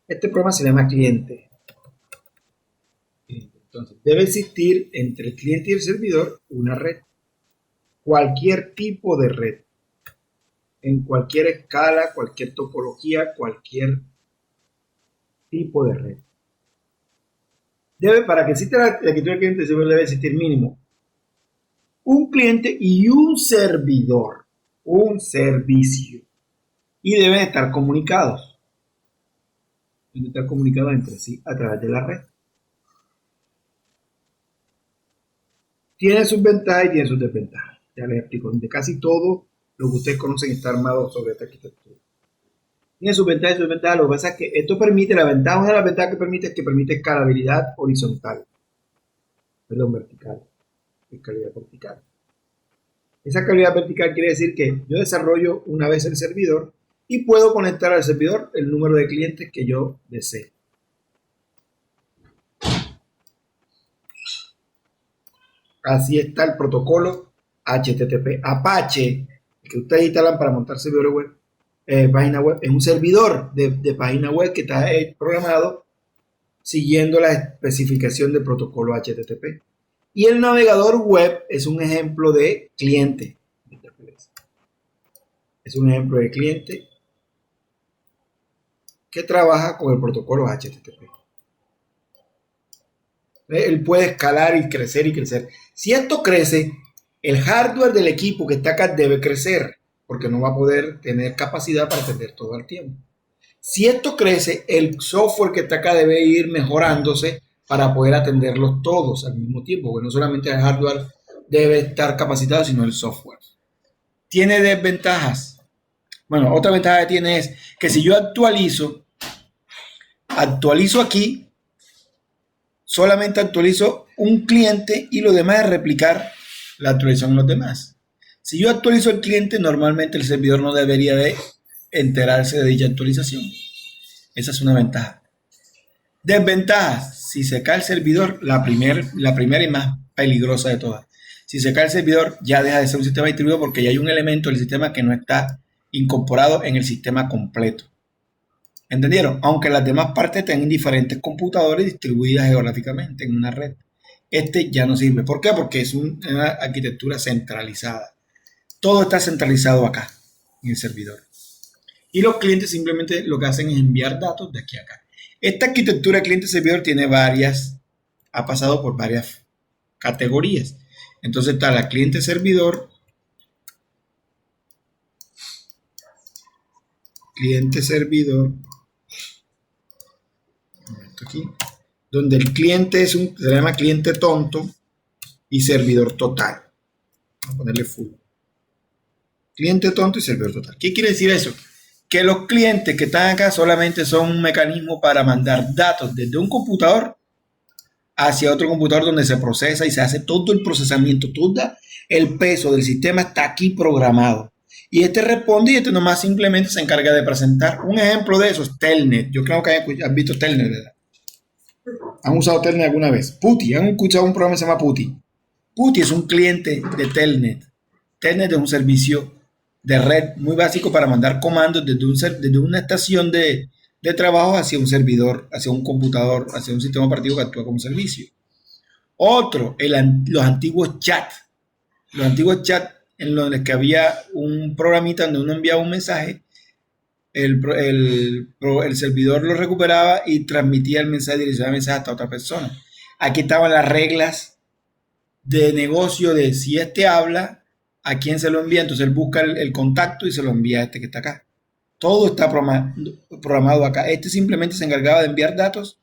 Este programa se llama cliente. Entonces, debe existir entre el cliente y el servidor una red. Cualquier tipo de red. En cualquier escala, cualquier topología, cualquier tipo de red. Para que exista la arquitectura del cliente, debe existir mínimo un cliente y un servidor, un servicio. Y deben estar comunicados. Deben estar comunicados entre sí a través de la red. Tiene sus ventajas y tiene sus desventajas. Ya les explico. De casi todo lo que ustedes conocen está armado sobre esta arquitectura. Tiene sus ventajas y sus desventajas. Lo que pasa es que esto permite, una de las ventajas que permite es que permite escalabilidad horizontal. Perdón, vertical. Escalabilidad vertical. Esa escalabilidad vertical quiere decir que yo desarrollo una vez el servidor y puedo conectar al servidor el número de clientes que yo desee. Así está el protocolo HTTP. Apache, que ustedes instalan para montar servidores web, página web, es un servidor de página web que está programado siguiendo la especificación del protocolo HTTP. Y el navegador web es un ejemplo de cliente. Es un ejemplo de cliente que trabaja con el protocolo HTTP. Él puede escalar y crecer y crecer. Si esto crece, el hardware del equipo que está acá debe crecer, porque no va a poder tener capacidad para atender todo el tiempo. Si esto crece, el software que está acá debe ir mejorándose para poder atenderlos todos al mismo tiempo, porque no solamente el hardware debe estar capacitado, sino el software. ¿Tiene desventajas? Bueno, otra ventaja que tiene es que si yo actualizo aquí, solamente actualizo un cliente y lo demás es replicar la actualización en los demás. Si yo actualizo el cliente, normalmente el servidor no debería de enterarse de dicha actualización. Esa es una ventaja. Desventajas. Si se cae el servidor, la primera y más peligrosa de todas. Si se cae el servidor, ya deja de ser un sistema distribuido porque ya hay un elemento del sistema que no está incorporado en el sistema completo. ¿Entendieron? Aunque las demás partes tengan diferentes computadores distribuidas geográficamente en una red. Este ya no sirve. ¿Por qué? Porque es una arquitectura centralizada. Todo está centralizado acá, en el servidor. Y los clientes simplemente lo que hacen es enviar datos de aquí a acá. Esta arquitectura cliente-servidor tiene ha pasado por varias categorías. Entonces está la cliente-servidor, aquí, donde el cliente se llama cliente tonto y servidor total. Vamos a ponerle full. Cliente tonto y servidor total. ¿Qué quiere decir eso? Que los clientes que están acá solamente son un mecanismo para mandar datos desde un computador hacia otro computador donde se procesa y se hace todo el procesamiento, todo el peso del sistema está aquí programado. Y este responde y este nomás simplemente se encarga de presentar. Un ejemplo de eso es Telnet. Yo creo que han visto Telnet, ¿verdad? ¿Han usado Telnet alguna vez? PuTTY. ¿Han escuchado un programa que se llama PuTTY? PuTTY es un cliente de Telnet. Telnet es un servicio de red muy básico para mandar comandos desde una estación de trabajo hacia un servidor, hacia un computador, hacia un sistema operativo que actúa como servicio. Otro, los antiguos chats. Los antiguos chats en los que había un programita donde uno enviaba un mensaje, el servidor lo recuperaba y transmitía el mensaje, direccionaba el mensaje hasta otra persona. Aquí estaban las reglas de negocio de si este habla, a quién se lo envía, entonces él busca el contacto y se lo envía a este que está acá. Todo está programado acá. Este simplemente se encargaba de enviar datos,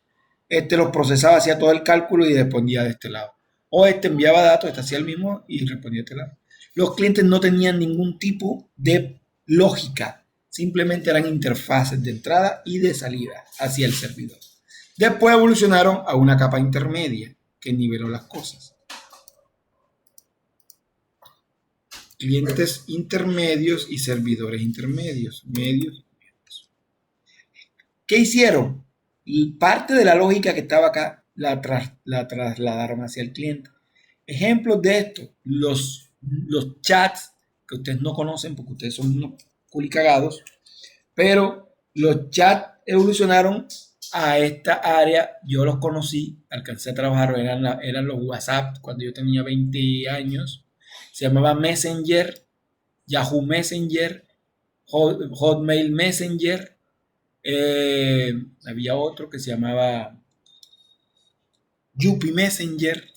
este los procesaba, hacía todo el cálculo y respondía de este lado. O este enviaba datos, este hacía el mismo y respondía de este lado. Los clientes no tenían ningún tipo de lógica, simplemente eran interfaces de entrada y de salida hacia el servidor. Después evolucionaron a una capa intermedia que niveló las cosas. Clientes intermedios y servidores intermedios, medios. ¿Qué hicieron? Y parte de la lógica que estaba acá la trasladaron hacia el cliente. Ejemplos de esto, los chats que ustedes no conocen porque ustedes son unos culicagados, pero los chats evolucionaron a esta área. Yo los conocí, alcancé a trabajar, eran los WhatsApp cuando yo tenía 20 años. Se llamaba Messenger, Yahoo Messenger, Hotmail Messenger. Había otro que se llamaba Yupi Messenger.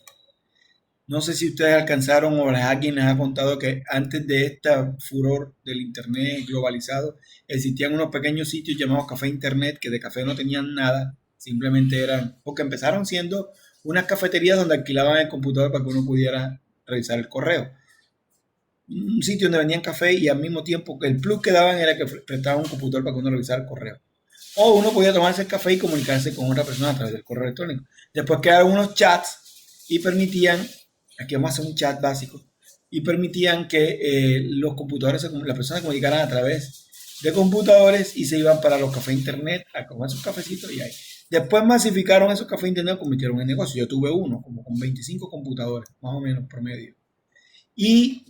No sé si ustedes alcanzaron o alguien les ha contado que antes de este furor del internet globalizado existían unos pequeños sitios llamados café internet que de café no tenían nada, simplemente eran, porque empezaron siendo unas cafeterías donde alquilaban el computador para que uno pudiera revisar el correo. Un sitio donde vendían café y al mismo tiempo que el plus que daban era que prestaban un computador para que uno revisara el correo. O uno podía tomarse el café y comunicarse con otra persona a través del correo electrónico. Después quedaron unos chats y permitían, aquí vamos a hacer un chat básico, y permitían que los computadores, las personas se comunicaran a través de computadores y se iban para los cafés internet a comer sus cafecitos y ahí. Después masificaron esos cafés internet y convirtieron en negocio. Yo tuve uno, como con 25 computadores, más o menos promedio. Y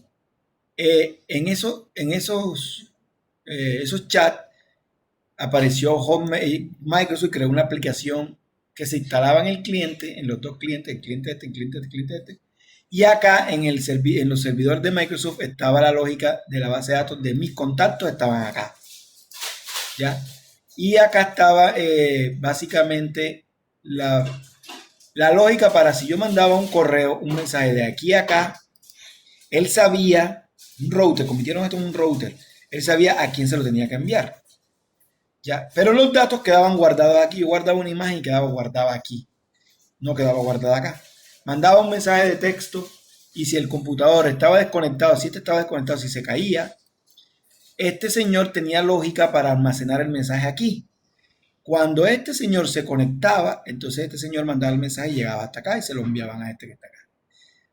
en esos chats apareció Microsoft, creó una aplicación que se instalaba en el cliente, en los dos clientes, el cliente este, el cliente este, el cliente este. Y acá en los servidores de Microsoft estaba la lógica de la base de datos de mis contactos, estaban acá. ¿Ya? Y acá estaba básicamente la lógica para si yo mandaba un correo, un mensaje de aquí a acá, él sabía, un router, convirtieron esto en un router, él sabía a quién se lo tenía que enviar. ¿Ya? Pero los datos quedaban guardados aquí. Yo guardaba una imagen y quedaba guardada aquí. No quedaba guardada acá. Mandaba un mensaje de texto y si el computador estaba desconectado, si este estaba desconectado, si se caía, este señor tenía lógica para almacenar el mensaje aquí. Cuando este señor se conectaba, entonces este señor mandaba el mensaje y llegaba hasta acá y se lo enviaban a este que está acá.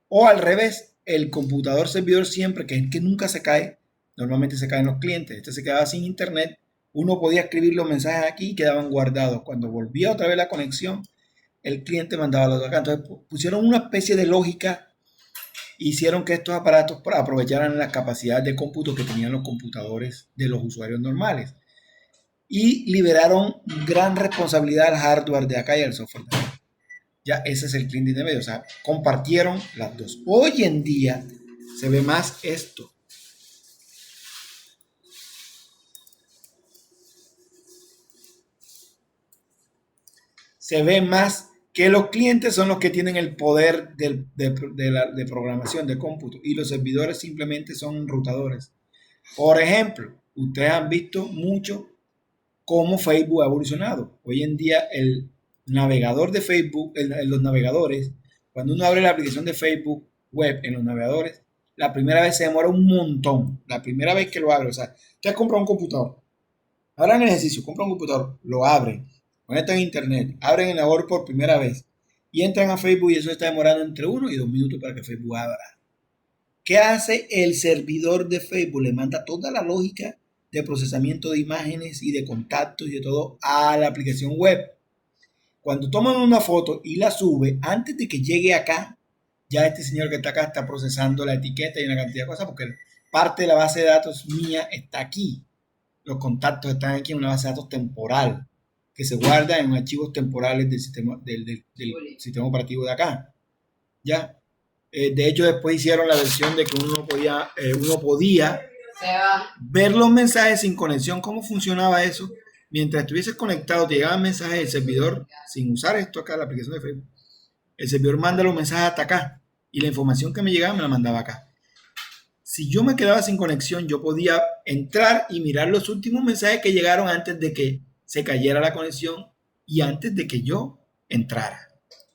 O al revés, el computador servidor siempre, que es el que nunca se cae, normalmente se caen los clientes, este se quedaba sin internet, uno podía escribir los mensajes aquí y quedaban guardados. Cuando volvía otra vez la conexión, el cliente mandaba los de acá. Entonces pusieron una especie de lógica, hicieron que estos aparatos aprovecharan las capacidades de cómputo que tenían los computadores de los usuarios normales. Y liberaron gran responsabilidad al hardware de acá y al software de acá. Ya ese es el cliente intermedio. O sea, compartieron las dos. Hoy en día se ve más esto. Se ve más que los clientes son los que tienen el poder de programación, de cómputo, y los servidores simplemente son enrutadores. Por ejemplo, ustedes han visto mucho cómo Facebook ha evolucionado. Hoy en día el navegador de Facebook, los navegadores, cuando uno abre la aplicación de Facebook web en los navegadores, la primera vez se demora un montón. La primera vez que lo abre, o sea, ustedes compran un computador, hagan el ejercicio, compran un computador, lo abren, conectan a internet, abren el navegador por primera vez y entran a Facebook y eso está demorando entre 1 y 2 minutos para que Facebook abra. ¿Qué hace el servidor de Facebook? Le manda toda la lógica de procesamiento de imágenes y de contactos y de todo a la aplicación web. Cuando toman una foto y la sube, antes de que llegue acá, ya este señor que está acá está procesando la etiqueta y una cantidad de cosas porque parte de la base de datos mía está aquí. Los contactos están aquí en una base de datos temporal que se guarda en archivos temporales del sistema operativo de acá. ¿Ya? De hecho, después hicieron la versión de que uno podía ver los mensajes sin conexión. ¿Cómo funcionaba eso? Mientras estuvieses conectado, te llegaban mensajes del servidor, sin usar esto acá, la aplicación de Facebook. El servidor manda los mensajes hasta acá y la información que me llegaba me la mandaba acá. Si yo me quedaba sin conexión, yo podía entrar y mirar los últimos mensajes que llegaron antes de que se cayera la conexión y antes de que yo entrara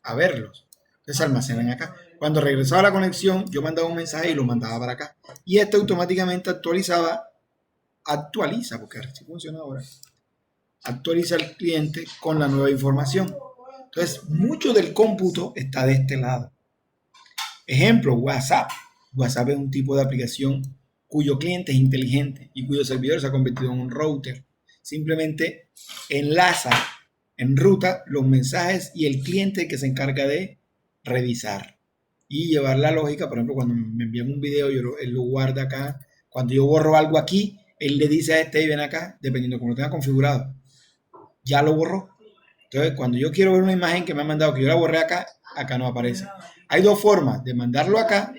a verlos. Entonces se almacenan acá. Cuando regresaba la conexión, yo mandaba un mensaje y lo mandaba para acá. Y este automáticamente actualiza, porque así funciona ahora, actualiza al cliente con la nueva información. Entonces, mucho del cómputo está de este lado. Ejemplo, WhatsApp. WhatsApp es un tipo de aplicación cuyo cliente es inteligente y cuyo servidor se ha convertido en un router. Simplemente enlaza, enruta los mensajes y el cliente que se encarga de revisar y llevar la lógica. Por ejemplo, cuando me envían un video, él lo guarda acá. Cuando yo borro algo aquí, él le dice a este, ven acá, dependiendo de cómo lo tenga configurado. Ya lo borró. Entonces, cuando yo quiero ver una imagen que me han mandado, que yo la borré acá, acá no aparece. Hay dos formas de mandarlo acá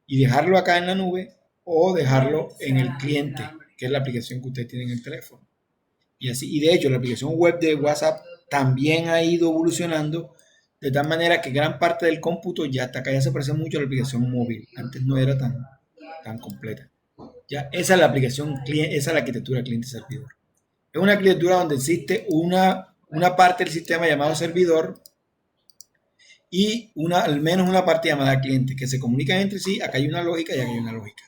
y dejarlo acá en la nube o dejarlo en el cliente, que es la aplicación que usted tiene en el teléfono. Y así, y de hecho, la aplicación web de WhatsApp también ha ido evolucionando de tal manera que gran parte del cómputo ya está acá, ya se parece mucho a la aplicación móvil. Antes no era tan completa. Ya, esa es la aplicación, esa es la arquitectura cliente-servidor. Es una arquitectura donde existe una parte del sistema llamado servidor y al menos una parte llamada cliente, que se comunican entre sí. Acá hay una lógica y acá hay una lógica.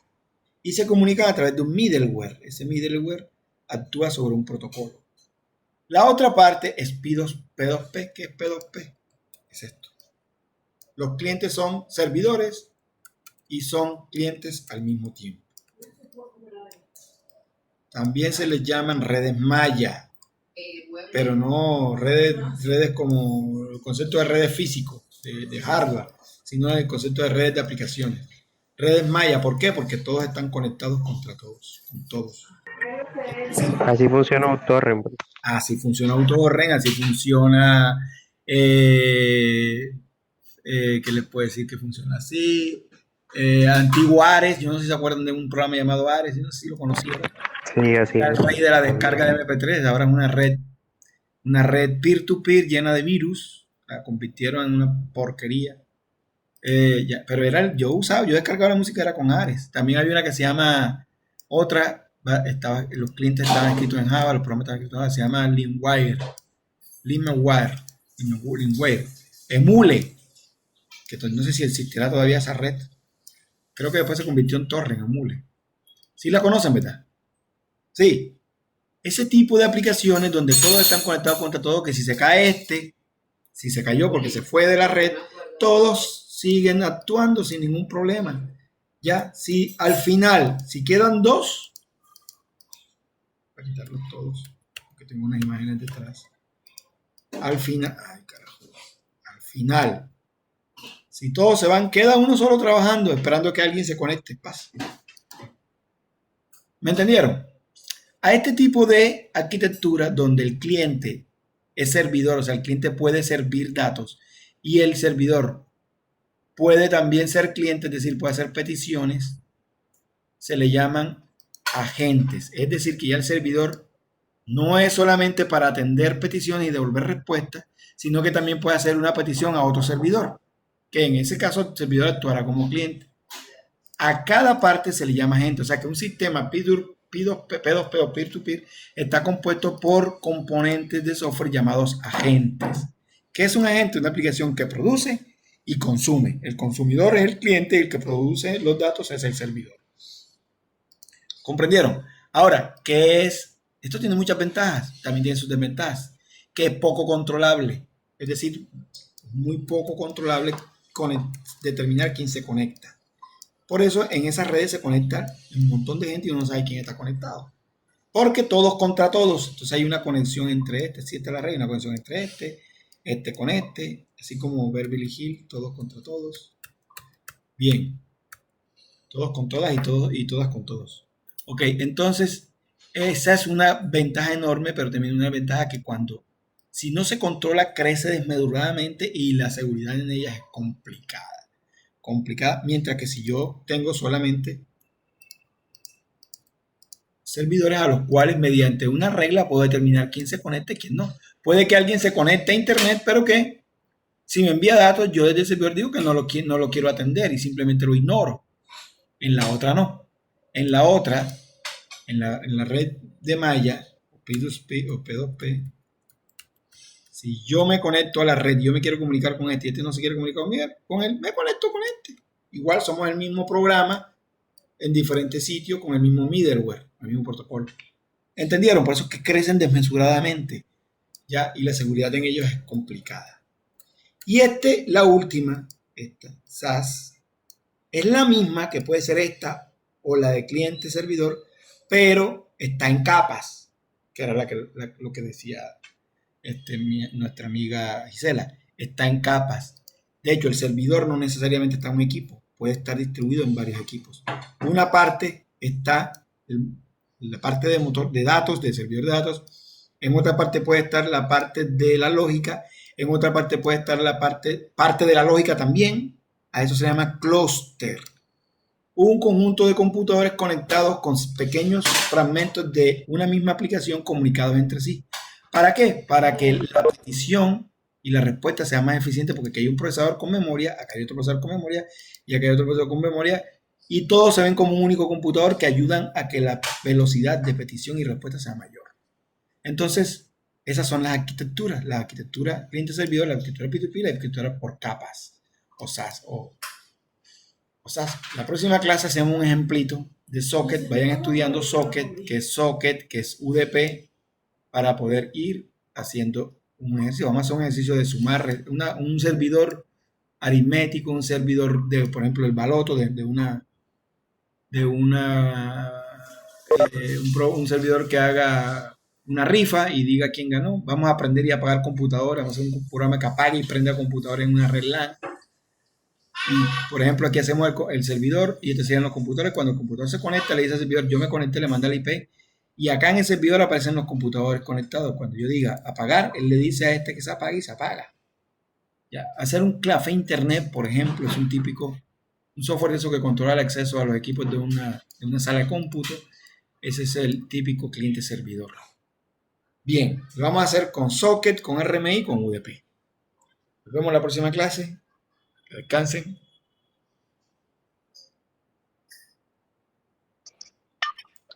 Y se comunican a través de un middleware. Ese middleware actúa sobre un protocolo. La otra parte es P2P. ¿Qué es P2P? Es esto. Los clientes son servidores y son clientes al mismo tiempo. También se les llaman redes maya, pero no redes como el concepto de redes físicos, de hardware, sino el concepto de redes de aplicaciones. Redes maya, ¿por qué? Porque todos están conectados contra todos, con todos. Así funciona un torrent. Así funciona AutoRen, así funciona, ¿qué les puedo decir que funciona así? Antiguo Ares, yo no sé si se acuerdan de un programa llamado Ares, yo no sé si lo conocieron. Sí, así Era el rey de la descarga de MP3, ahora es una red peer-to-peer llena de virus, la convirtieron en una porquería. Pero yo descargaba la música, era con Ares. También había una que se llama, los clientes estaban escritos en Java, los programas estaban escritos en Java, se llama Limewire, Emule, que no sé si existirá todavía esa red. Creo que después se convirtió en Torrent, Emule. ¿Sí la conocen, verdad? Sí. Ese tipo de aplicaciones donde todos están conectados contra todos, que si se cae si se cayó porque se fue de la red, todos siguen actuando sin ningún problema. Ya, si al final, si quedan dos, voy a quitarlos todos, porque tengo unas imágenes detrás. Al final, si todos se van, queda uno solo trabajando, esperando que alguien se conecte. Paz. ¿Me entendieron? A este tipo de arquitectura donde el cliente es servidor, o sea, el cliente puede servir datos y el servidor puede también ser cliente, es decir, puede hacer peticiones, se le llaman agentes. Es decir, que ya el servidor no es solamente para atender peticiones y devolver respuestas, sino que también puede hacer una petición a otro servidor, que en ese caso el servidor actuará como cliente. A cada parte se le llama agente, o sea que un sistema P2P o peer-to-peer está compuesto por componentes de software llamados agentes. ¿Qué es un agente? Una aplicación que produce y consume. El consumidor es el cliente y el que produce los datos es el servidor. ¿Comprendieron? Ahora, ¿qué es? Esto tiene muchas ventajas, también tiene sus desventajas, que es poco controlable, es decir, muy poco controlable determinar quién se conecta. Por eso en esas redes se conecta un montón de gente y uno no sabe quién está conectado. Porque todos contra todos. Entonces hay una conexión entre si esta es la red, una conexión entre este con este, así como Beverly Hills, todos contra todos. Bien. Todos con todas y todas con todos. Ok, entonces esa es una ventaja enorme, pero también una ventaja que si no se controla, crece desmesuradamente y la seguridad en ella es complicada, mientras que si yo tengo solamente servidores a los cuales mediante una regla puedo determinar quién se conecta y quién no. Puede que alguien se conecte a internet, pero que si me envía datos, yo desde el servidor digo que no lo quiero atender y simplemente lo ignoro. En la otra no. En la otra, en la red de malla, P2P o P2P, si yo me conecto a la red, yo me quiero comunicar con este y este no se quiere comunicar con él, me conecto con este. Igual somos el mismo programa en diferentes sitios con el mismo middleware, el mismo protocolo. ¿Entendieron? Por eso es que crecen desmesuradamente, ¿ya? Y la seguridad en ellos es complicada. Y la última, SaaS, es la misma que puede ser esta o la de cliente-servidor, pero está en capas, que era lo que decía nuestra amiga Gisela. Está en capas. De hecho, el servidor no necesariamente está en un equipo, puede estar distribuido en varios equipos. Una parte está, la parte de motor de datos, de servidor de datos, en otra parte puede estar la parte de la lógica, en otra parte puede estar la parte de la lógica también. A eso se llama clúster. Un conjunto de computadores conectados con pequeños fragmentos de una misma aplicación comunicados entre sí. ¿Para qué? Para que la petición y la respuesta sea más eficiente, porque aquí hay un procesador con memoria, acá hay otro procesador con memoria y acá hay otro procesador con memoria, y todos se ven como un único computador que ayudan a que la velocidad de petición y respuesta sea mayor. Entonces, esas son las arquitecturas. La arquitectura cliente-servidor, la arquitectura P2P, la arquitectura por capas, o SAS, o sea, la próxima clase hacemos un ejemplito de socket. Vayan estudiando socket, que es UDP, para poder ir haciendo un ejercicio. Vamos a hacer un ejercicio de sumar un servidor aritmético, un servidor de, por ejemplo, el baloto un servidor que haga una rifa y diga quién ganó. Vamos a aprender y a apagar computadores. Vamos a hacer un programa que apague y prenda computadores en una red LAN. Y, por ejemplo, aquí hacemos el servidor y estos serían los computadores. Cuando el computador se conecta, le dice al servidor, yo me conecté, le manda el IP. Y acá en el servidor aparecen los computadores conectados. Cuando yo diga apagar, él le dice a este que se apague y se apaga. Ya. Hacer un café internet, por ejemplo, es un software de eso que controla el acceso a los equipos de una sala de cómputo. Ese es el típico cliente servidor. Bien, lo vamos a hacer con socket, con RMI y con UDP. Nos vemos en la próxima clase. Que descansen.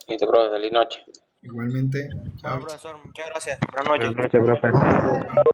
Listo, profe, feliz noche. Igualmente. Bueno, Chao. profesor, muchas gracias. Buenas noches. Buenas noches, profe.